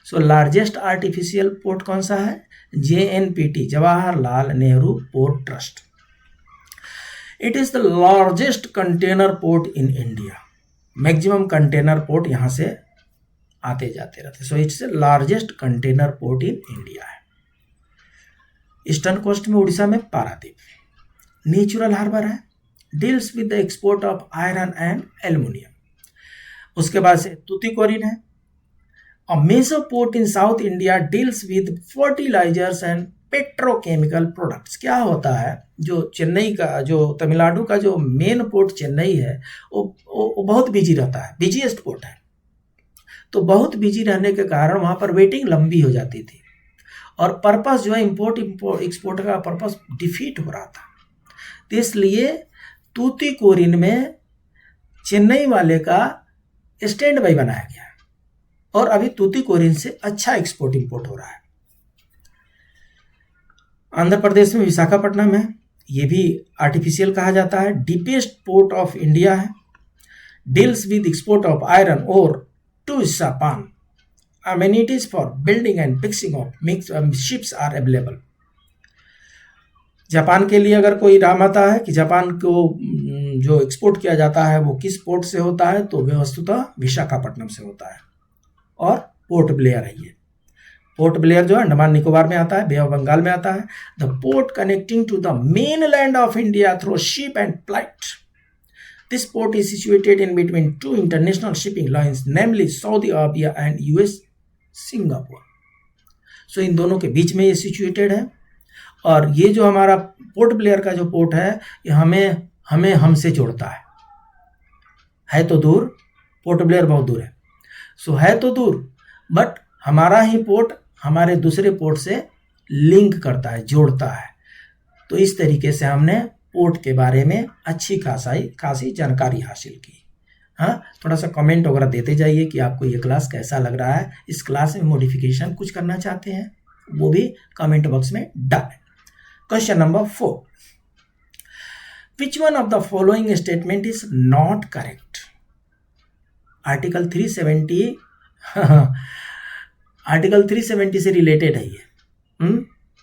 A: सो लार्जेस्ट आर्टिफिशियल पोर्ट कौन सा है, JNPT Jawaharlal Nehru port trust. It is the largest container port in India. Maximum container port यहां से आते जाते रहते, so it's largest container port in India है। ईस्टर्न कोस्ट में उड़ीसा में पारादीप नेचुरल हार्बर है, deals with the export of iron and aluminium. उसके बाद से तूतीकोरिन है, a major port in South India, deals with fertilisers and petrochemical products. क्या होता है, जो चेन्नई का, जो तमिलनाडु का जो मेन पोर्ट चेन्नई है, वो बहुत बिजी रहता है, बिजीएस्ट पोर्ट है। तो बहुत बिजी रहने के कारण वहाँ पर वेटिंग लंबी हो जाती थी, और पर्पस जो है इम्पोर्ट एक्सपोर्ट का पर्पस डिफीट हो रहा था। तो इसलिए तूतीकोरिन में चेन्नई वाले का स्टैंड बाई बनाया गया, और अभी तूतीकोरिन से अच्छा एक्सपोर्ट इंपोर्ट हो रहा है। आंध्र प्रदेश में विशाखापट्टनम है, ये भी आर्टिफिशियल कहा जाता है, डीपेस्ट पोर्ट ऑफ इंडिया है, deals with export of iron ore to Japan, amenities for building and fixing of ships are available। Japan के लिए अगर कोई राम आता है कि जापान को जो एक्सपोर्ट किया जाता है वो किस पोर्ट से होता है, तो वस्तुतः विशाखापट्टनम से होता है, और पोर्ट ब्लेयर है ये। पोर्ट ब्लेयर जो है अंडमान निकोबार में आता है, बे ऑफ बंगाल में आता है। The port connecting to the mainland of India through ship and flight. This port is situated in between 2 international shipping lines, namely Saudi Arabia and US Singapore. So इन दोनों के बीच में ये सिचुएटेड है, और ये जो हमारा पोर्ट ब्लेयर का जो पोर्ट है, ये हमें हमसे जोड़ता है तो दूर, पोर्ट ब्लेयर बहुत दूर है। सो है तो दूर, बट हमारा ही पोर्ट हमारे दूसरे पोर्ट से लिंक करता है, जोड़ता है। तो इस तरीके से हमने पोर्ट के बारे में अच्छी खासी जानकारी हासिल की। हाँ, थोड़ा सा कमेंट वगैरह देते जाइए कि आपको ये क्लास कैसा लग रहा है। इस क्लास में मॉडिफिकेशन कुछ करना चाहते हैं, वो भी कमेंट बॉक्स में डालें। Question number 4, which one of the following statement is not correct. Article 370 article 370 से रिलेटेड है ये,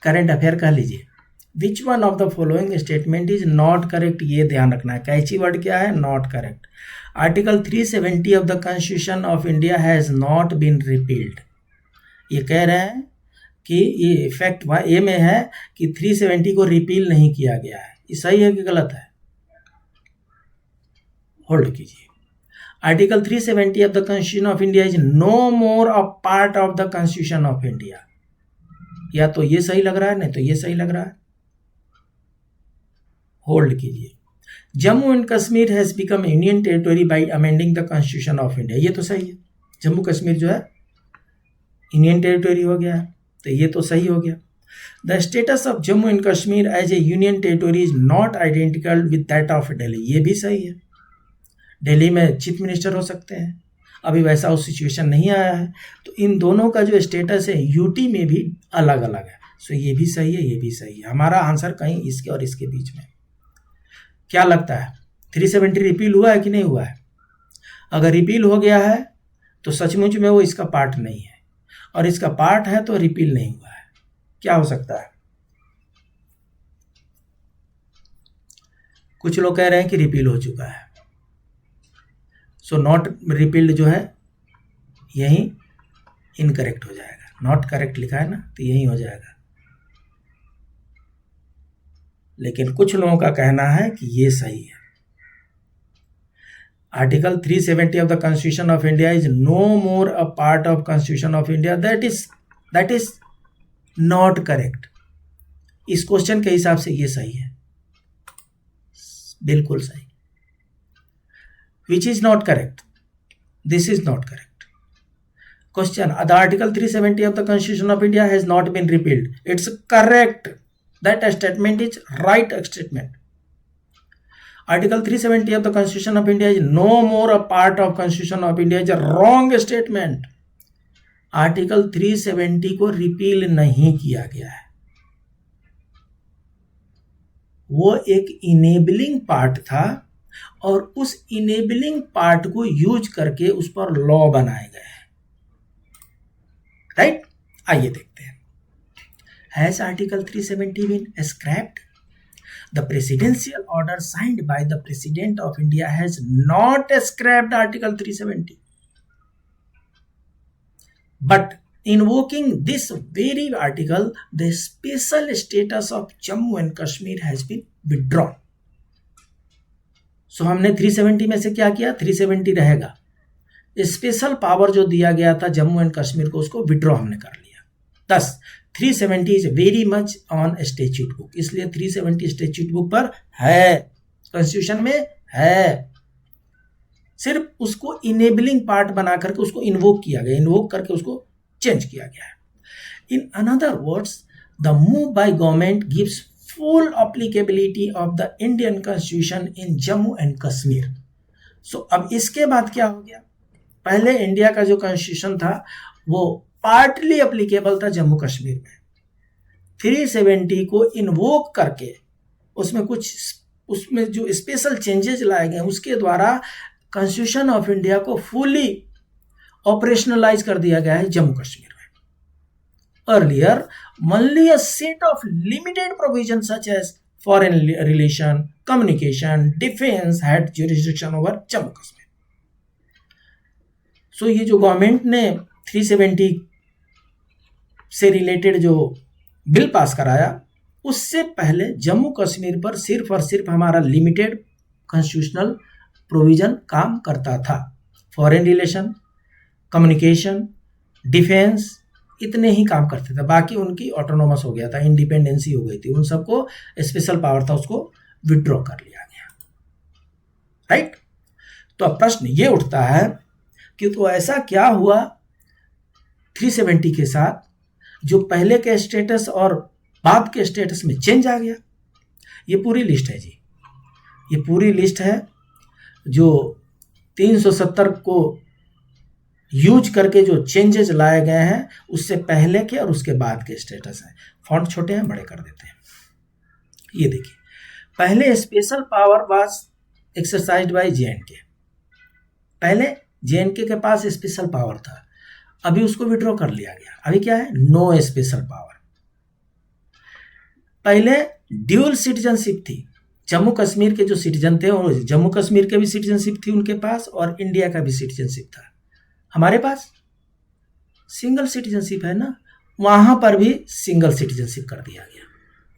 A: करंट अफेयर कह लीजिए। Which one of the following statement is not correct, ये ध्यान रखना है। कैची वर्ड क्या है, not correct. Article 370 of the constitution of India has not been repealed. ये कह रहे हैं कि ये इफेक्ट ए में है कि 370 को रिपील नहीं किया गया है। ये सही है कि गलत है? होल्ड कीजिए। Article 370 of the constitution of India is no more a part of the constitution of India. या तो ये सही लग रहा है, नहीं तो ये सही लग रहा है। होल्ड कीजिए। Jammu and Kashmir has become union territory bye amending the constitution of India. ये तो सही है, जम्मू कश्मीर जो है यूनियन टेरिटरी हो गया है, तो ये तो सही हो गया। The status of Jammu and Kashmir as a union territory is not identical with that of Delhi. ये भी सही है, दिल्ली में चीफ मिनिस्टर हो सकते हैं, अभी वैसा उस सिचुएशन नहीं आया है, तो इन दोनों का जो स्टेटस है यूटी में भी अलग अलग है। सो ये भी सही है, ये भी सही है। हमारा आंसर कहीं इसके और इसके बीच में। क्या लगता है 370 रिपील हुआ है कि नहीं हुआ है? अगर रिपील हो गया है तो सचमुच में वो इसका पार्ट नहीं है, और इसका पार्ट है तो रिपील नहीं हुआ है। क्या हो सकता है? कुछ लोग कह रहे हैं कि रिपील हो चुका है, सो नॉट रिपील्ड जो है यही इनकरेक्ट हो जाएगा। नॉट करेक्ट लिखा है ना, तो यही हो जाएगा। लेकिन कुछ लोगों का कहना है कि ये सही है। Article 370 of the constitution of India is no more a part of constitution of India. That is not correct. इस क्वेश्चन के हिसाब से ये सही है, बिल्कुल सही। Which is not correct? This is not correct. Question, the article 370 of the Constitution of India has not been repealed. It's correct. That statement is right statement. Article 370 of the Constitution of India is no more a part of Constitution of India. is a wrong statement. Article 370 को रिपील नहीं किया गया है, वो एक इनेबलिंग पार्ट था, और उस इनेबलिंग पार्ट को यूज करके उस पर लॉ बनाए गए हैं। राइट? आइए देखते हैं। Has article 370 been scrapped? The presidential order signed by the president of India has not scrapped article 370, but invoking this very article, the special status of Jammu and Kashmir has been withdrawn. So हमने 370 में से क्या किया? 370 रहेगा, स्पेशल पावर जो दिया गया था जम्मू एंड कश्मीर को, उसको विड्रॉ हमने कर लिया। दस 370 is very much on statute book, इसलिए 370 स्टैट्यूट बुक पर है, कॉन्स्टिट्यूशन में है। सिर्फ उसको इनेबलिंग पार्ट बना करके उसको इन्वोक किया गया, इन्वोक करके उसको चेंज किया गया है। In another words, the move by government gives full applicability of the Indian Constitution in Jammu and Kashmir. So अब इसके बाद क्या हो गया? पहले इंडिया का जो कॉन्स्टिट्यूशन था वो पार्टली एप्लीकेबल था जम्मू कश्मीर में। 370 को इन्वोक करके उसमें जो स्पेशल चेंजेस लाए गए उसके द्वारा कॉन्स्टिट्यूशन ऑफ इंडिया को फुली ऑपरेशनलाइज कर दिया गया है जम्मू कश्मीर में। Earlier only a set of limited provisions such as foreign relation, communication, defense had jurisdiction over Jammu Kashmir. So ये जो गवर्नमेंट ने 370 से रिलेटेड जो बिल पास कराया, उससे पहले जम्मू कश्मीर पर सिर्फ और सिर्फ हमारा लिमिटेड कॉन्स्टिट्यूशनल प्रोविजन काम करता था। फॉरेन रिलेशन, कम्युनिकेशन, डिफेंस, इतने ही काम करते थे, बाकी उनकी ऑटोनोमस हो गया था, इंडिपेंडेंसी हो गई थी, उन सबको स्पेशल पावर था, उसको विड्रॉ कर लिया गया। राइट? तो अब प्रश्न ये उठता है कि तो ऐसा क्या हुआ 370 के साथ जो पहले के स्टेटस और बाद के स्टेटस में चेंज आ गया? ये पूरी लिस्ट है जी, ये पूरी लिस्ट है जो 370 को यूज करके जो चेंजेस लाए गए हैं, उससे पहले के और उसके बाद के स्टेटस हैं। फॉन्ट छोटे हैं, बड़े कर देते हैं। ये देखिए, पहले special power was exercised by JNK. पहले जेएनके के पास स्पेशल पावर था, अभी उसको विड्रॉ कर लिया गया। अभी क्या है? No special power. पहले ड्यूल सिटीजनशिप थी, जम्मू कश्मीर के जो सिटीजन थे वो जम्मू कश्मीर के भी सिटीजनशिप थी उनके पास, और इंडिया का भी सिटीजनशिप था। हमारे पास सिंगल सिटीजनशिप है ना, वहां पर भी सिंगल सिटीजनशिप कर दिया गया।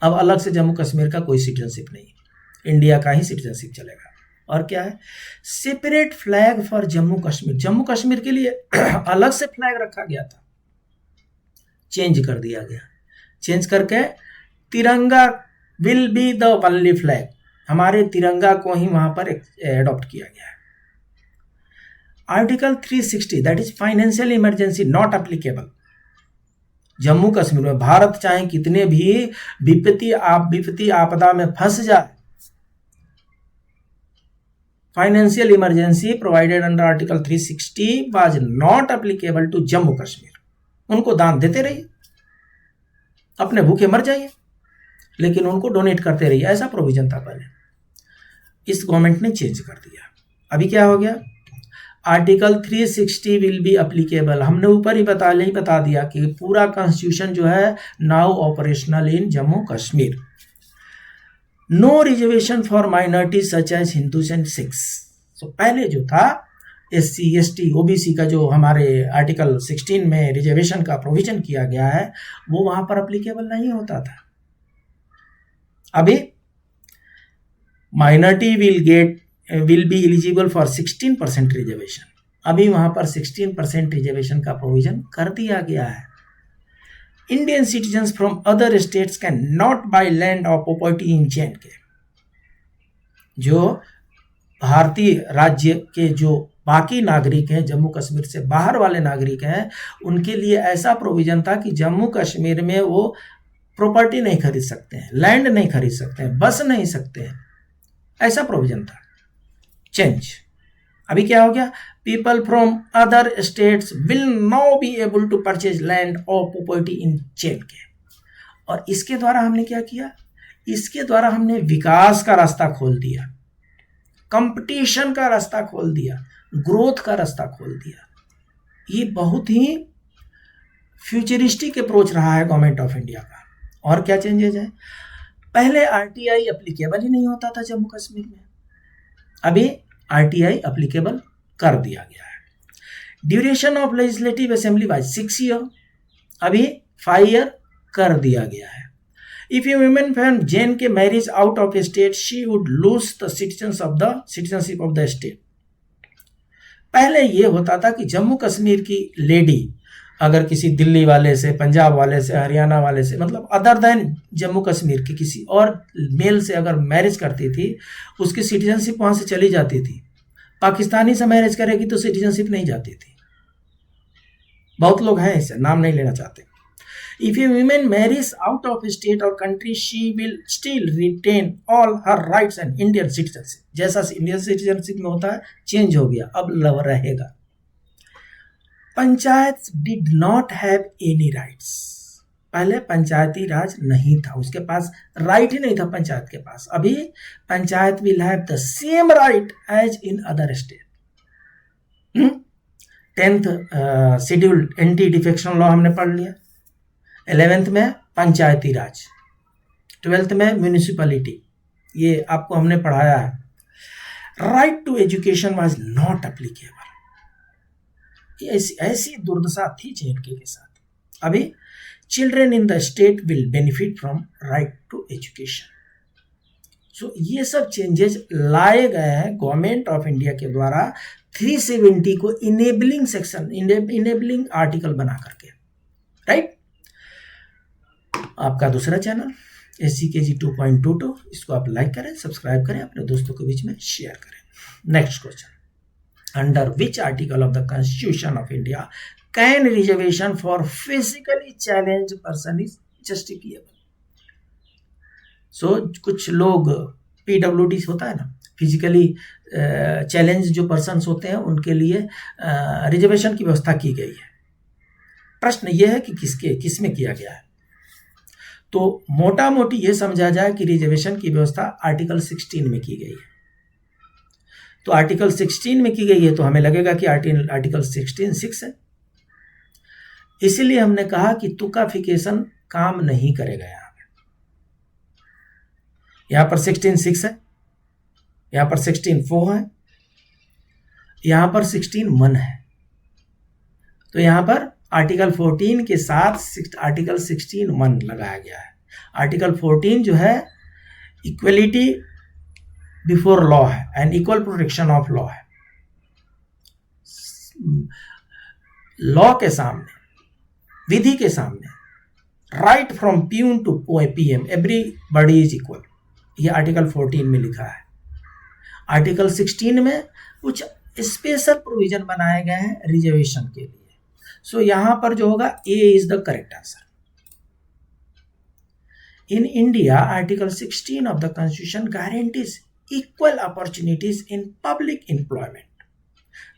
A: अब अलग से जम्मू कश्मीर का कोई सिटीजनशिप नहीं, इंडिया का ही सिटीजनशिप चलेगा, और क्या है, separate flag for Jammu Kashmir, Jammu Kashmir के लिए अलग से फ्लैग रखा गया था, चेंज कर दिया गया, चेंज करके तिरंगा will be the only flag, हमारे तिरंगा को ही वहां पर एडॉप्ट किया गया है। Article 360 that is financial emergency not applicable, Jammu Kashmir में भारत चाहे कितने भी विपत्ति आपदा में फंस जाए, financial emergency provided under article 360 was not applicable to Jammu Kashmir, उनको दान देते रहिए, अपने भूखे मर जाइए, लेकिन उनको डोनेट करते रहिए, ऐसा प्रोविजन था पहले, इस गवर्नमेंट ने चेंज कर दिया। अभी क्या हो गया, आर्टिकल 360 विल बी अप्लीकेबल, हमने ऊपर ही बता दिया कि पूरा कॉन्स्टिट्यूशन जो है now operational in Jammu Kashmir. No reservation for minority such as Hindus and Sikhs, तो पहले जो था SC ST OBC का जो हमारे आर्टिकल 16 में रिजर्वेशन का प्रोविजन किया गया है वो वहां पर अप्लीकेबल नहीं होता था। अभी minority will be eligible for 16% reservation, अभी वहां पर 16% रिजर्वेशन का प्रोविजन कर दिया गया है। Indian citizens from other states can not by land और प्रॉपर्टी इन JNK, जो भारतीय राज्य के जो बाकी नागरिक हैं, जम्मू कश्मीर से बाहर वाले नागरिक हैं, उनके लिए ऐसा प्रोविजन था कि जम्मू कश्मीर में वो प्रॉपर्टी नहीं खरीद सकते हैं, लैंड नहीं खरीद सकते हैं, बस नहीं सकते हैं, ऐसा प्रोविजन था। चेंज अभी क्या हो गया, people from other states will now be able to purchase land और प्रॉपर्टी इन JNK। और इसके द्वारा हमने क्या किया, इसके द्वारा हमने विकास का रास्ता खोल दिया, कंपटीशन का रास्ता खोल दिया, ग्रोथ का रास्ता खोल दिया। ये बहुत ही फ्यूचरिस्टिक अप्रोच रहा है गवर्नमेंट ऑफ इंडिया का। और क्या चेंजेज है, पहले RTI एप्लीकेबल ही नहीं होता था जम्मू कश्मीर में, अभी RTI एप्लीकेबल कर दिया गया है। Duration of legislative assembly was 6 year, अभी 5 ईयर कर दिया गया है। If a woman from JNK marries out of a state, she would lose the citizenship of the state. पहले ये होता था कि जम्मू कश्मीर की लेडी अगर किसी दिल्ली वाले से, पंजाब वाले से, हरियाणा वाले से, मतलब अदर देन जम्मू कश्मीर के किसी और मेल से अगर मैरिज करती थी, उसकी सिटीजनशिप वहाँ से चली जाती थी। पाकिस्तानी से मैरिज करेगी तो सिटीजनशिप नहीं जाती थी। बहुत लोग हैं ऐसे, नाम नहीं लेना चाहते। If a woman marries out of state or country, she will still retain all her rights and Indian citizenship. जैसा इंडियन सिटीजनशिप में होता है, चेंज हो गया, अब लव रहेगा। Panchayat did not have any rights, पहले पंचायती राज नहीं था, उसके पास राइट ही नहीं था पंचायत के पास। अभी panchayat will have the same right as in other state. 10th schedule anti defection law हमने पढ़ लिया, 11th में पंचायती राज, 12th में म्यूनिसिपैलिटी, ये आपको हमने पढ़ाया है। Right to education was not applicable, ऐसी दुर्दशा थी JNK के साथ। अभी children in the state will benefit from right to education. So ये सब चेंजेस लाए गए हैं गवर्नमेंट ऑफ इंडिया के द्वारा 370 को इनेबलिंग सेक्शन, इनेबलिंग आर्टिकल बना करके, राइट। आपका दूसरा चैनल SCKG 2.22, इसको आप लाइक करें, सब्सक्राइब करें, अपने दोस्तों के बीच में शेयर करें। Next question, under which article of the constitution of India can reservation for physically challenge person is justifiable. So कुछ लोग PWD होता है ना, फिजिकली चैलेंज जो पर्सन्स होते हैं उनके लिए रिजर्वेशन की व्यवस्था की गई है। प्रश्न यह है कि किसमें किया गया है। तो मोटा मोटी ये समझा जाए कि रिजर्वेशन की व्यवस्था आर्टिकल 16 में की गई है। तो आर्टिकल 16 में की गई है तो हमें लगेगा कि आर्टिकल 16 6 है, इसीलिए हमने कहा कि तुकाफिकेशन काम नहीं करेगा। यहां पर 16 6 है, यहां पर 16 4 है, यहां पर 16 1 है, तो यहां पर आर्टिकल 14 के साथ आर्टिकल 16 1 लगाया गया है। आर्टिकल 14 जो है इक्वलिटी बिफोर लॉ है and equal protection of law है। लॉ के सामने, विधि के सामने, right from peon to PM everybody is equal, ये आर्टिकल 14 में लिखा है। आर्टिकल 16 में कुछ स्पेशल प्रोविजन बनाए गए हैं रिजर्वेशन के लिए। सो यहां पर जो होगा A is the correct answer. In India article 16 of the Constitution guarantees equal opportunities in public employment.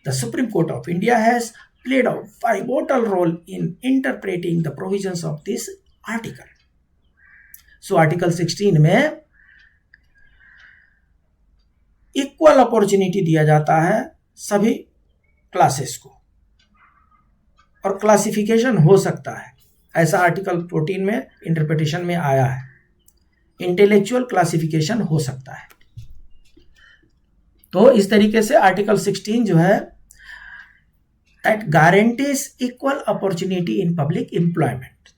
A: The Supreme Court of India has played a pivotal role in interpreting the provisions of this article. So article 16 में इक्वल अपॉर्चुनिटी दिया जाता है सभी क्लासेस को, और क्लासिफिकेशन हो सकता है, ऐसा आर्टिकल 14 में इंटरप्रिटेशन में आया है। इंटेलेक्चुअल क्लासिफिकेशन हो सकता है। तो इस तरीके से आर्टिकल 16 जो है that guarantees equal opportunity in public employment.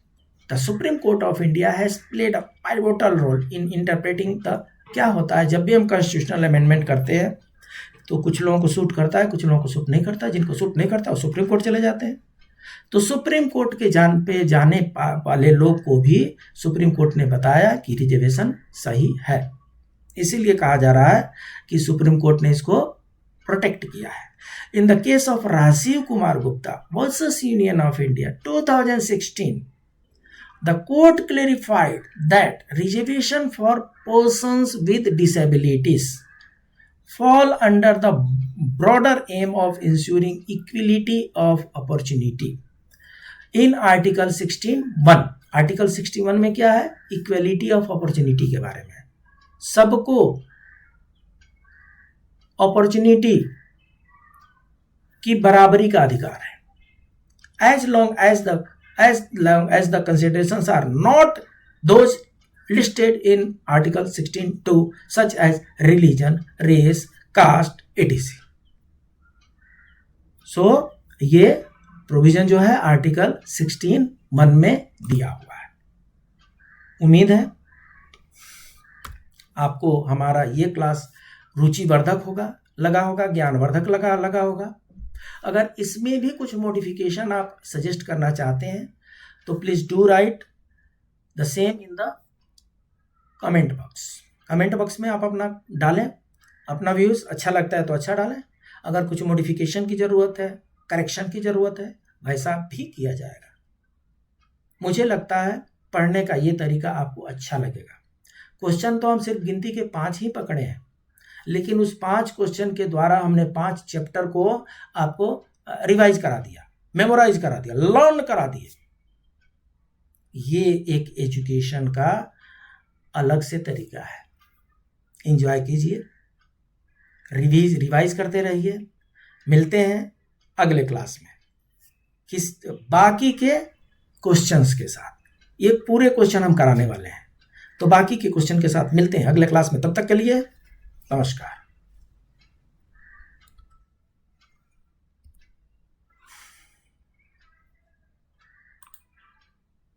A: The Supreme Court of India has played a pivotal role in interpreting the, क्या होता है जब भी हम कॉन्स्टिट्यूशनल अमेंडमेंट करते हैं तो कुछ लोगों को सूट करता है, कुछ लोगों को सूट नहीं करता है। जिनको सूट नहीं करता वो सुप्रीम कोर्ट चले जाते हैं। तो सुप्रीम कोर्ट के जाने वाले लोग को भी सुप्रीम कोर्ट ने बताया कि रिजर्वेशन सही है, इसीलिए कहा जा रहा है कि सुप्रीम कोर्ट ने इसको प्रोटेक्ट किया है। In the case of Rajiv Kumar Gupta versus Union of India 2016, the court clarified that reservation for persons with disabilities fall under the broader aim of ensuring equality of opportunity. In Article 16(1), Article 61 में क्या है? Equality of opportunity के बारे में, सबको अपॉर्चुनिटी की बराबरी का अधिकार है, as long as the considerations are not those listed in Article 16(2), such as religion, race, caste, etc. So ये प्रोविजन जो है आर्टिकल 16(1) में दिया हुआ है। उम्मीद है आपको हमारा ये क्लास रुचिवर्धक लगा होगा, ज्ञानवर्धक लगा होगा। अगर इसमें भी कुछ मॉडिफिकेशन आप सजेस्ट करना चाहते हैं तो please do right the same in the comment box. Comment box में आप अपना डालें, अपना व्यूज अच्छा लगता है तो अच्छा डालें। अगर कुछ मॉडिफिकेशन की ज़रूरत है, करेक्शन की ज़रूरत है, वैसा भी किया जाएगा। मुझे लगता है पढ़ने का ये तरीका आपको अच्छा लगेगा। क्वेश्चन तो हम सिर्फ गिनती के 5 ही पकड़े हैं, लेकिन उस 5 क्वेश्चन के द्वारा हमने 5 चैप्टर को आपको रिवाइज करा दिया, मेमोराइज करा दिया, लर्न करा दिए। ये एक एजुकेशन का अलग से तरीका है। एंजॉय कीजिए, रिवाइज करते रहिए। मिलते हैं अगले क्लास में बाकी के क्वेश्चंस के साथ। ये पूरे क्वेश्चन हम कराने वाले हैं, तो बाकी के क्वेश्चन के साथ मिलते हैं अगले क्लास में। तब तक के लिए नमस्कार।